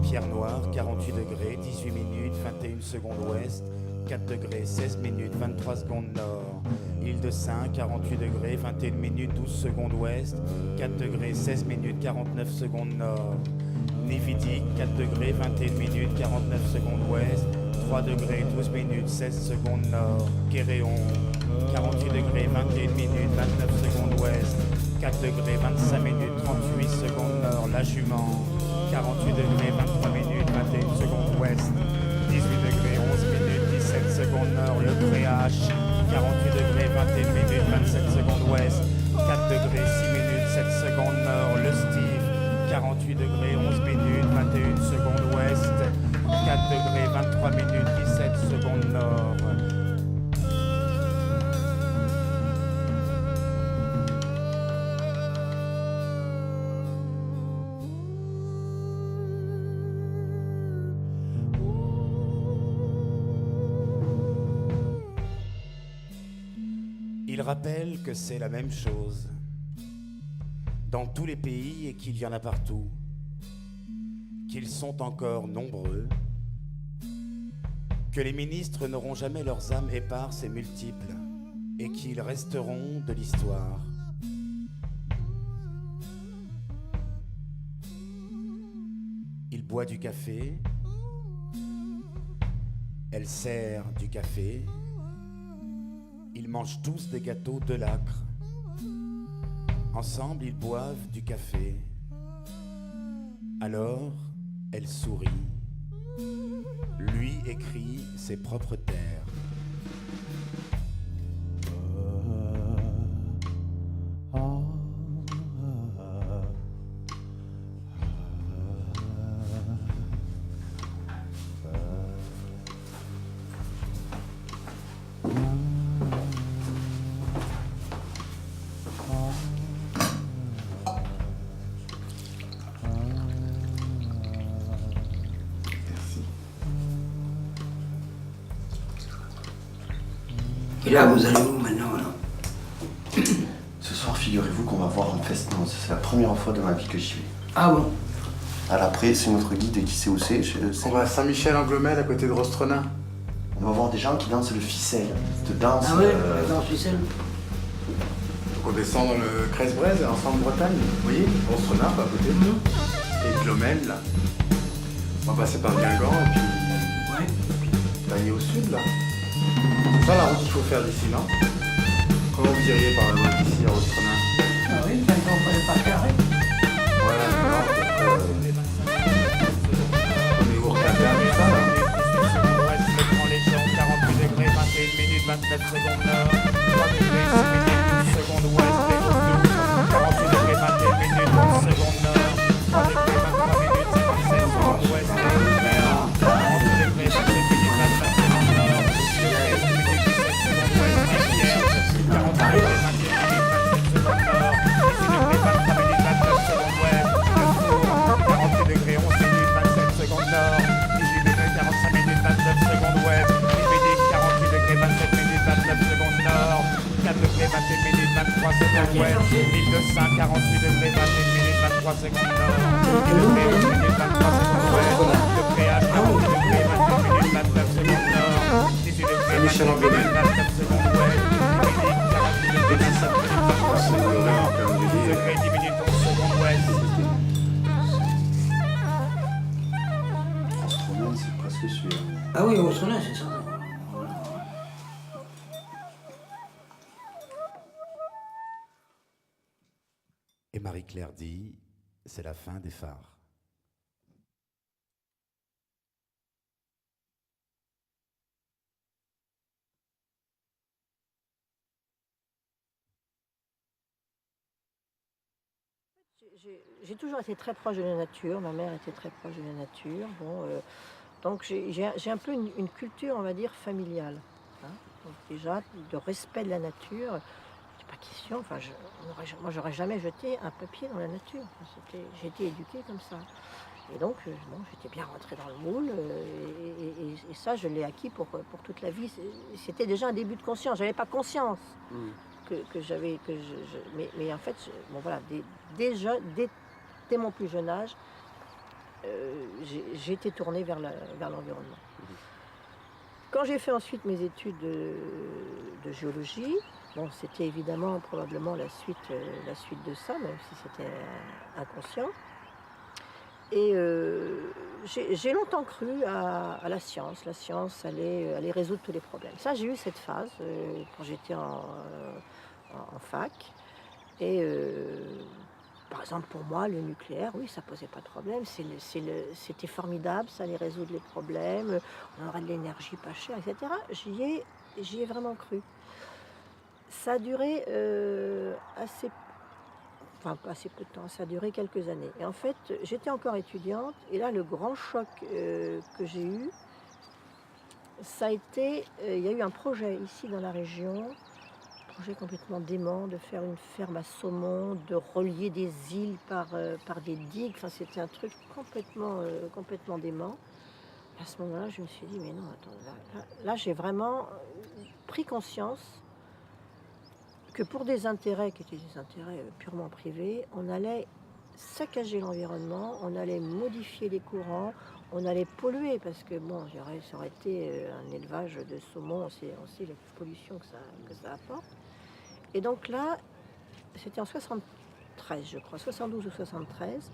Pierre Noire, 48 degrés, 18 minutes, 21 secondes ouest, 4 degrés, 16 minutes, 23 secondes nord. Île de Saint, 48 degrés, 21 minutes, 12 secondes ouest, 4 degrés, 16 minutes, 49 secondes nord. Nividique, 4 degrés, 21 minutes, 49 secondes ouest, 3 degrés, 12 minutes, 16 secondes nord. Quéréon, 48 degrés, 21 minutes, 29 secondes ouest, 4 degrés, 25 minutes, 38 secondes nord. La Jument, 48 degrés, 23 minutes, 21 secondes ouest, 18 degrés, 11 minutes, 17 secondes nord. Le Préache, 48 degrés, 21 minutes, 27 secondes ouest, 4 degrés, 6 minutes, 7 secondes nord. Le Steve, 48 degrés, 11 minutes, 21 secondes ouest, 4 degrés, 23 minutes, 17 secondes nord. Il rappelle que c'est la même chose dans tous les pays et qu'il y en a partout, qu'ils sont encore nombreux, que les ministres n'auront jamais leurs âmes éparses et multiples et qu'ils resteront de l'histoire. Il boit du café, elle sert du café, ils mangent tous des gâteaux de Lacre. Ensemble, ils boivent du café. Alors, elle sourit. Lui écrit ses propres terres. Et là, vous allez où maintenant, là? Ce soir, figurez-vous qu'on va voir un festival. C'est la première fois de ma vie que j'y vais. Ah bon? Alors après, c'est notre guide qui sait où c'est. On va à Saint-Michel-en-Glomel, à côté de Rostronin. On va voir des gens qui dansent le ficelle. De danse. Ah ouais, la danse ficelle. Donc on descend dans le Crèce-Braise, ensemble Bretagne. Vous voyez, Rostronin, pas à côté. Et Glomel, là. On va passer par Guingamp et puis. Ouais. D'aller au sud, là. C'est ça la route qu'il faut faire d'ici, non? Comment vous iriez par la route d'ici à Rostronin? Ah oui, quand on ne pas carré. Voilà, non, on est au Orcadin, tout ça, là. Les 48 degrés, 21 minutes, 29 secondes nord, 3 degrés, 6 minutes, 12 secondes ouest, les 48 degrés, 21 minutes, 11 secondes nord, 3 degrés, 23 minutes, 57 secondes ouest, les 48 degrés, 27 minutes, 25 secondes nord, 6 degrés, 8 minutes, 17 secondes ouest, Rivière, 48 degrés, 21 minutes, 27 secondes nord, 6 degrés, 23 minutes, 29 secondes ouest, Le Four, 48 degrés, 11 minutes, 27 secondes nord, 18 degrés, 45 minutes, 29 secondes ouest, 27 minutes, 29 secondes nord, 4 degrés, 21 minutes, 23 secondes ouest, 1200, 48 degrés, 21 minutes, 23 secondes nord, 10 degrés, 11 minutes, 23 secondes ouest, le péage, 48 degrés, 21 minutes, 29 secondes nord, 18 degrés, 21 minutes, 29 secondes ouest, 10 minutes, 48 degrés, 27 minutes, 23 secondes nord, 10 degrés, 10 minutes, 11 secondes ouest. Rostronin, c'est presque sûr. Ah oui, Rostronin, c'est ça. Et Marie-Claire dit, c'est la fin des phares. J'ai toujours été très proche de la nature, ma mère était très proche de la nature. Bon, donc j'ai un peu une culture, on va dire, familiale. Hein. Donc déjà, de respect de la nature, c'est pas question, enfin, moi j'aurais jamais jeté un papier dans la nature. Enfin, j'ai été éduquée comme ça. Et donc, bon, j'étais bien rentrée dans le moule, et ça, je l'ai acquis pour toute la vie. C'était déjà un début de conscience, j'avais pas conscience. Que j'avais, mais en fait, bon voilà, dès mon plus jeune âge, j'ai été tournée vers l'environnement. Quand j'ai fait ensuite mes études de géologie, bon, c'était évidemment probablement la suite de ça, même si c'était inconscient. Et j'ai longtemps cru à la science. La science allait résoudre tous les problèmes. Ça, j'ai eu cette phase quand j'étais en fac. Et par exemple, pour moi, le nucléaire, oui, ça posait pas de problème. C'était formidable, ça allait résoudre les problèmes. On aurait de l'énergie pas chère, etc. J'y ai vraiment cru. Ça a duré pas assez peu de temps, ça a duré quelques années. Et en fait, j'étais encore étudiante, et là, le grand choc que j'ai eu, ça a été, il y a eu un projet ici dans la région, un projet complètement dément, de faire une ferme à saumon, de relier des îles par des digues, enfin, c'était un truc complètement dément. À ce moment-là, je me suis dit, mais non, attends, là j'ai vraiment pris conscience que pour des intérêts qui étaient des intérêts purement privés, on allait saccager l'environnement, on allait modifier les courants, on allait polluer, parce que bon, ça aurait été un élevage de saumon, on sait la pollution que ça apporte. Et donc là, c'était en 73, je crois, 72 ou 73,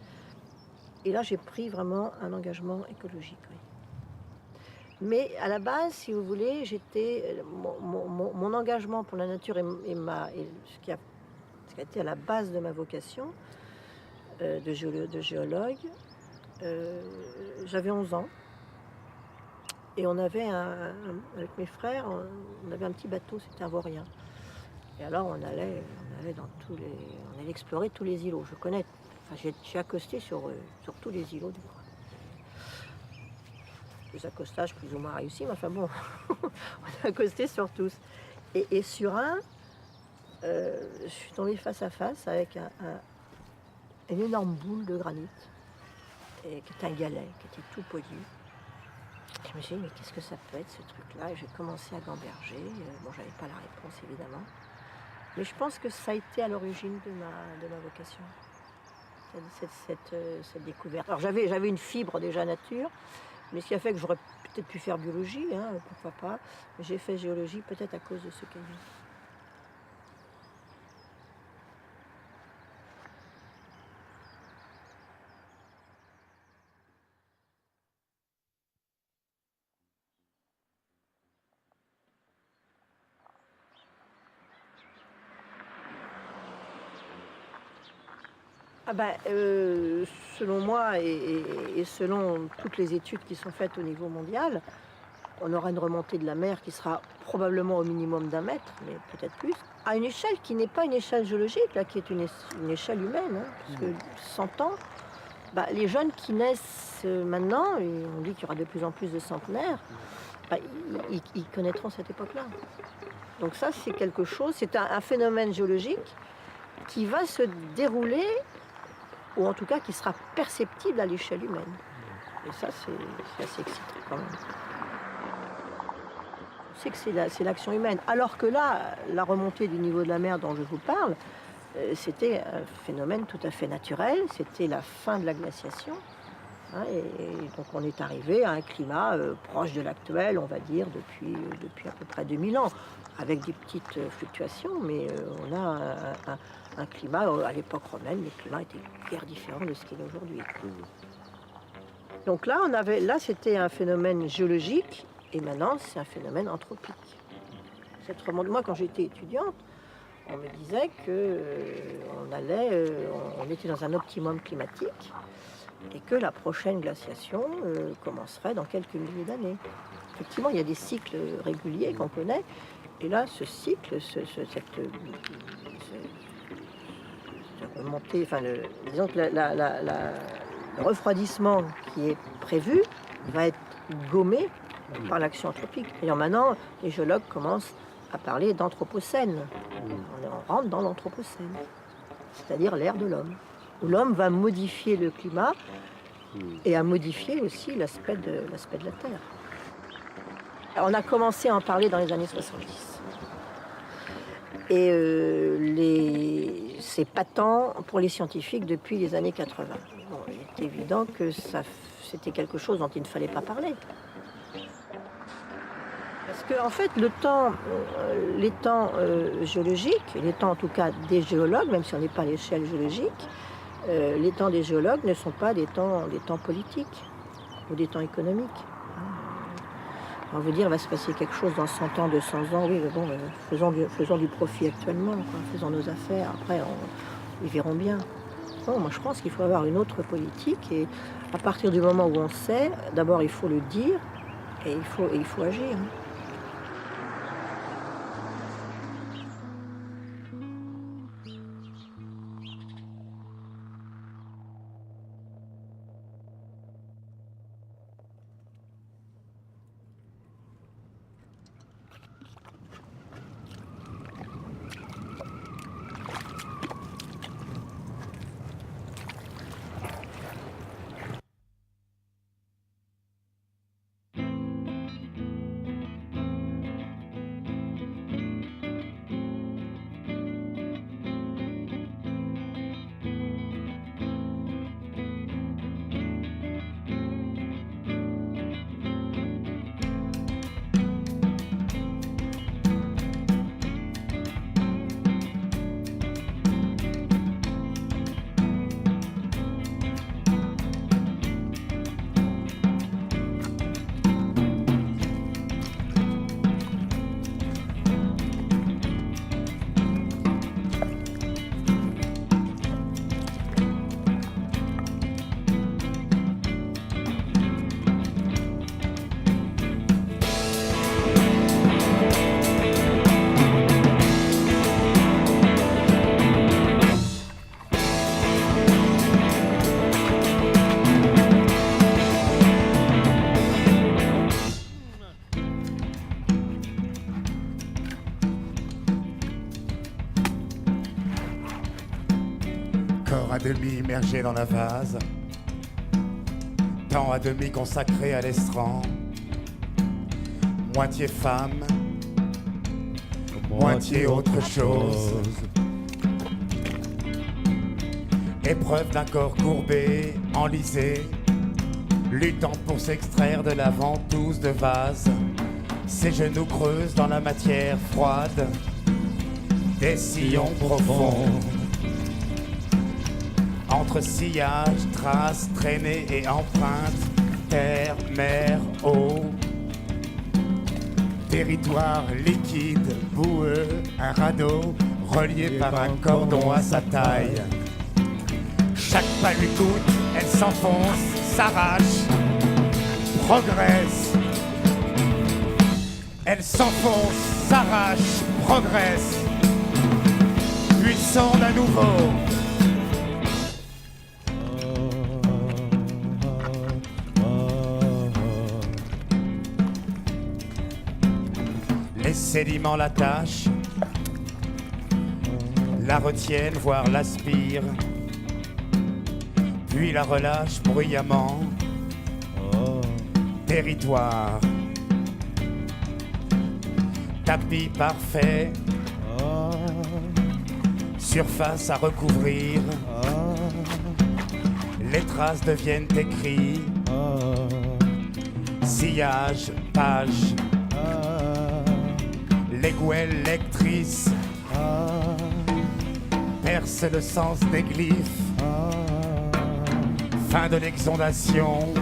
et là j'ai pris vraiment un engagement écologique. Oui. Mais à la base, si vous voulez, mon engagement pour la nature et ce qui a été à la base de ma vocation de géologue, j'avais 11 ans et on avait avec mes frères, on avait un petit bateau, c'était un vaurien. Et alors on allait explorer tous les îlots. J'ai accosté sur tous les îlots du coin. Des accostages plus ou moins réussis, mais enfin bon, on a accosté sur tous. Et sur un, je suis tombée face à face avec une énorme boule de granit, qui était un galet, qui était tout poli. Je me suis dit, mais qu'est-ce que ça peut être ce truc-là? Et j'ai commencé à gamberger. Bon, j'avais pas la réponse évidemment. Mais je pense que ça a été à l'origine de ma vocation, cette découverte. Alors j'avais une fibre déjà nature, mais ce qui a fait que j'aurais peut-être pu faire biologie, hein, pourquoi pas. J'ai fait géologie peut-être à cause de ce cahier. Selon moi et selon toutes les études qui sont faites au niveau mondial, on aura une remontée de la mer qui sera probablement au minimum d'1 mètre, mais peut-être plus, à une échelle qui n'est pas une échelle géologique, là, qui est une échelle humaine, hein, parce que 100 ans, les jeunes qui naissent maintenant, et on dit qu'il y aura de plus en plus de centenaires, ils connaîtront cette époque-là. Donc ça, c'est quelque chose, c'est un phénomène géologique qui va se dérouler, ou en tout cas qui sera perceptible à l'échelle humaine. Et ça, c'est assez excitant quand même. On sait que c'est l'action humaine. Alors que là, la remontée du niveau de la mer dont je vous parle, c'était un phénomène tout à fait naturel, c'était la fin de la glaciation. Hein, et donc on est arrivé à un climat proche de l'actuel, on va dire, depuis à peu près 2000 ans, avec des petites fluctuations, mais on a un climat, à l'époque romaine, le climat était bien différent de ce qu'il est aujourd'hui. Donc là, c'était un phénomène géologique, et maintenant, c'est un phénomène anthropique. Moi, quand j'étais étudiante, on me disait on était dans un optimum climatique, et que la prochaine glaciation commencerait dans quelques milliers d'années. Effectivement, il y a des cycles réguliers qu'on connaît, et là, ce cycle, cette remontée, disons que le refroidissement qui est prévu va être gommé par l'action anthropique. D'ailleurs, maintenant, les géologues commencent à parler d'anthropocène. On rentre dans l'anthropocène, c'est-à-dire l'ère de l'homme. L'homme va modifier le climat et à modifier aussi l'aspect de la Terre. Alors, on a commencé à en parler dans les années 70. Et c'est patent pour les scientifiques depuis les années 80. Bon, il est évident que c'était quelque chose dont il ne fallait pas parler. Parce qu'en fait, les temps géologiques, les temps en tout cas des géologues, même si on n'est pas à l'échelle géologique, les temps des géologues ne sont pas des temps politiques ou des temps économiques. On veut dire, il va se passer quelque chose dans 100 ans, 200 ans, oui, mais bon, faisons du profit actuellement, quoi, faisons nos affaires, après, ils verront bien. Non, moi, je pense qu'il faut avoir une autre politique, et à partir du moment où on sait, d'abord, il faut le dire, et il faut agir. À demi immergé dans la vase, temps à demi consacré à l'estran, moitié femme, moitié autre chose. Épreuve d'un corps courbé, enlisé, luttant pour s'extraire de la ventouse de vase. Ses genoux creusent dans la matière froide des sillons profonds. Entre sillage, traces, traînées et empreintes, terre, mer, eau. Territoire liquide, boueux, un radeau relié par un cordon à sa taille. Chaque pas lui coûte, elle s'enfonce, s'arrache, progresse. Elle s'enfonce, s'arrache, progresse, puis sonde à nouveau. Les sédiments l'attachent, la retiennent, voire l'aspirent, puis la relâche bruyamment. Territoire, tapis parfait, surface à recouvrir, les traces deviennent écrits, sillage, page, les gouelles lectrices percent le sens des glyphes, fin de l'exondation,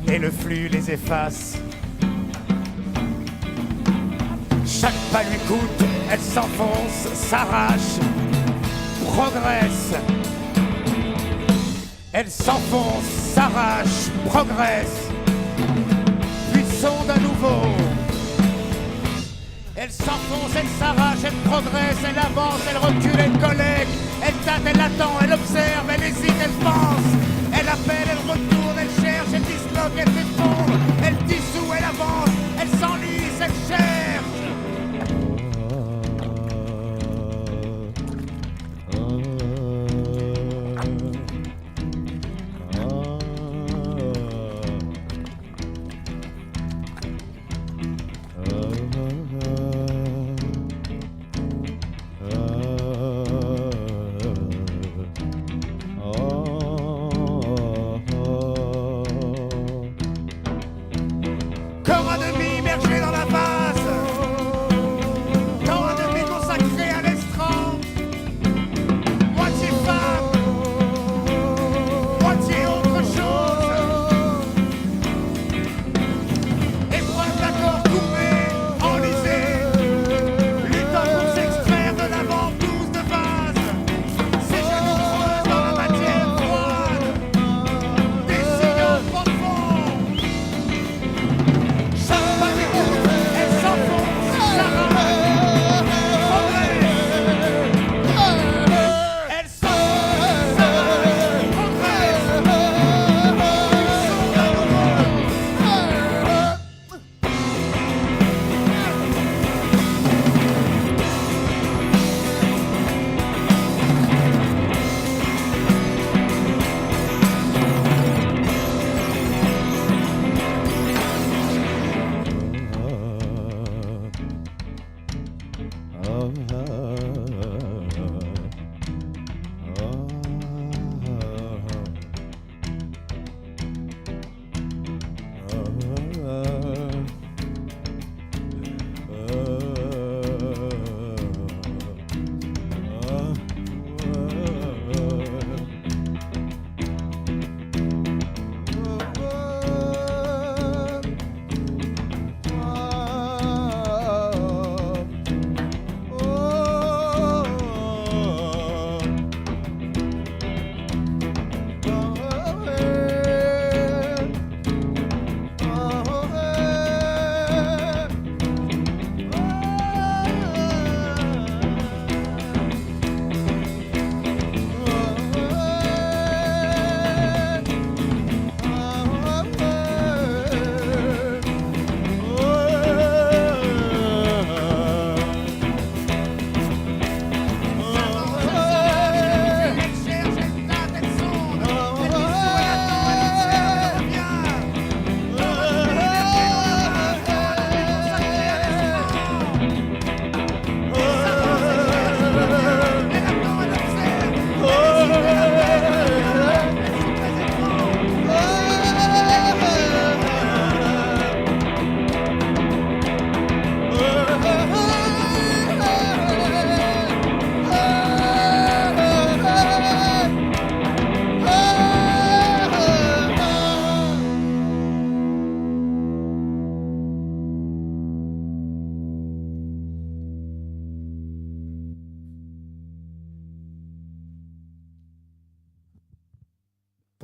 et le flux les efface. Chaque pas lui coûte, elle s'enfonce, s'arrache, progresse. Elle s'enfonce, s'arrache, progresse, puis sonde à nouveau. Elle s'enfonce, elle s'arrache, elle progresse, elle avance, elle recule, elle collecte. Elle tâte, elle attend, elle observe, elle hésite, elle pense. Elle appelle, elle retourne, elle cherche, elle disloque, elle s'effondre. Elle dissout, elle avance, elle s'enlise, elle cherche.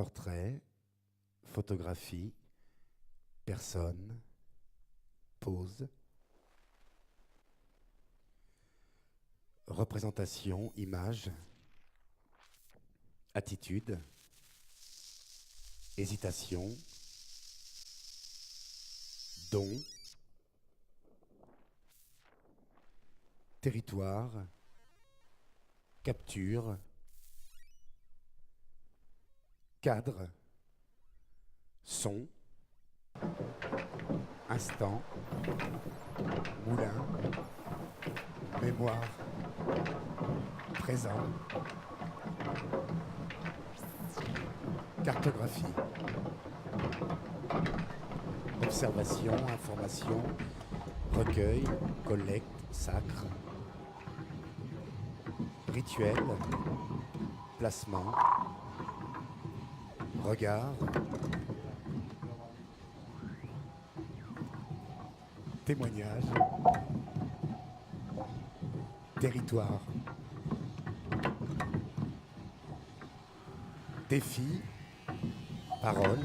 Portrait, photographie, personne, pose, représentation, image, attitude, hésitation, don, territoire, capture, cadre, son, instant, moulin, mémoire, présent, cartographie, observation, information, recueil, collecte, sacre, rituel, placement, regard, témoignage, territoire, défi, parole,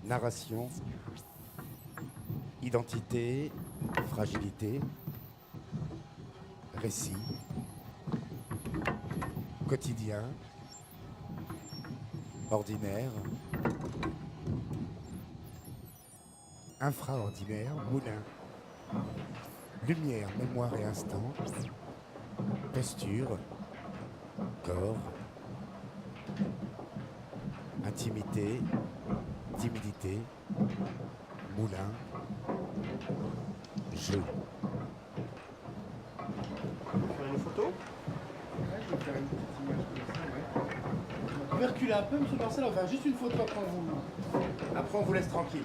narration, identité, fragilité, récit, quotidien, ordinaire, infraordinaire, moulin, lumière, mémoire et instant, posture, corps, intimité, timidité, moulin, jeu. Faire une photo? Ouais, je vais faire une petite image comme ça, ouais. Vous pouvez reculer un peu, monsieur Marcel, on va faire juste une photo, après on vous laisse tranquille.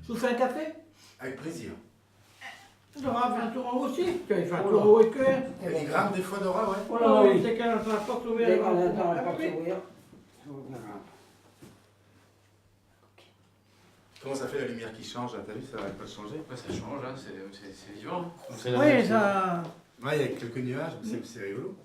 Je vous fais un café? Avec plaisir. Dora fait un tour en haut aussi. Tu as fait un tour en haut et que. Elle est grave des fois, Dora, ouais. Voilà, oui. C'est qu'elle entend la porte ouverte. Elle entend la porte ouverte. Comment ça fait la lumière qui change? T'as vu, ça n'arrête pas de changer? Ouais, ça change, hein, c'est vivant. Oui, ça. Ouais, il y a quelques nuages, c'est rigolo.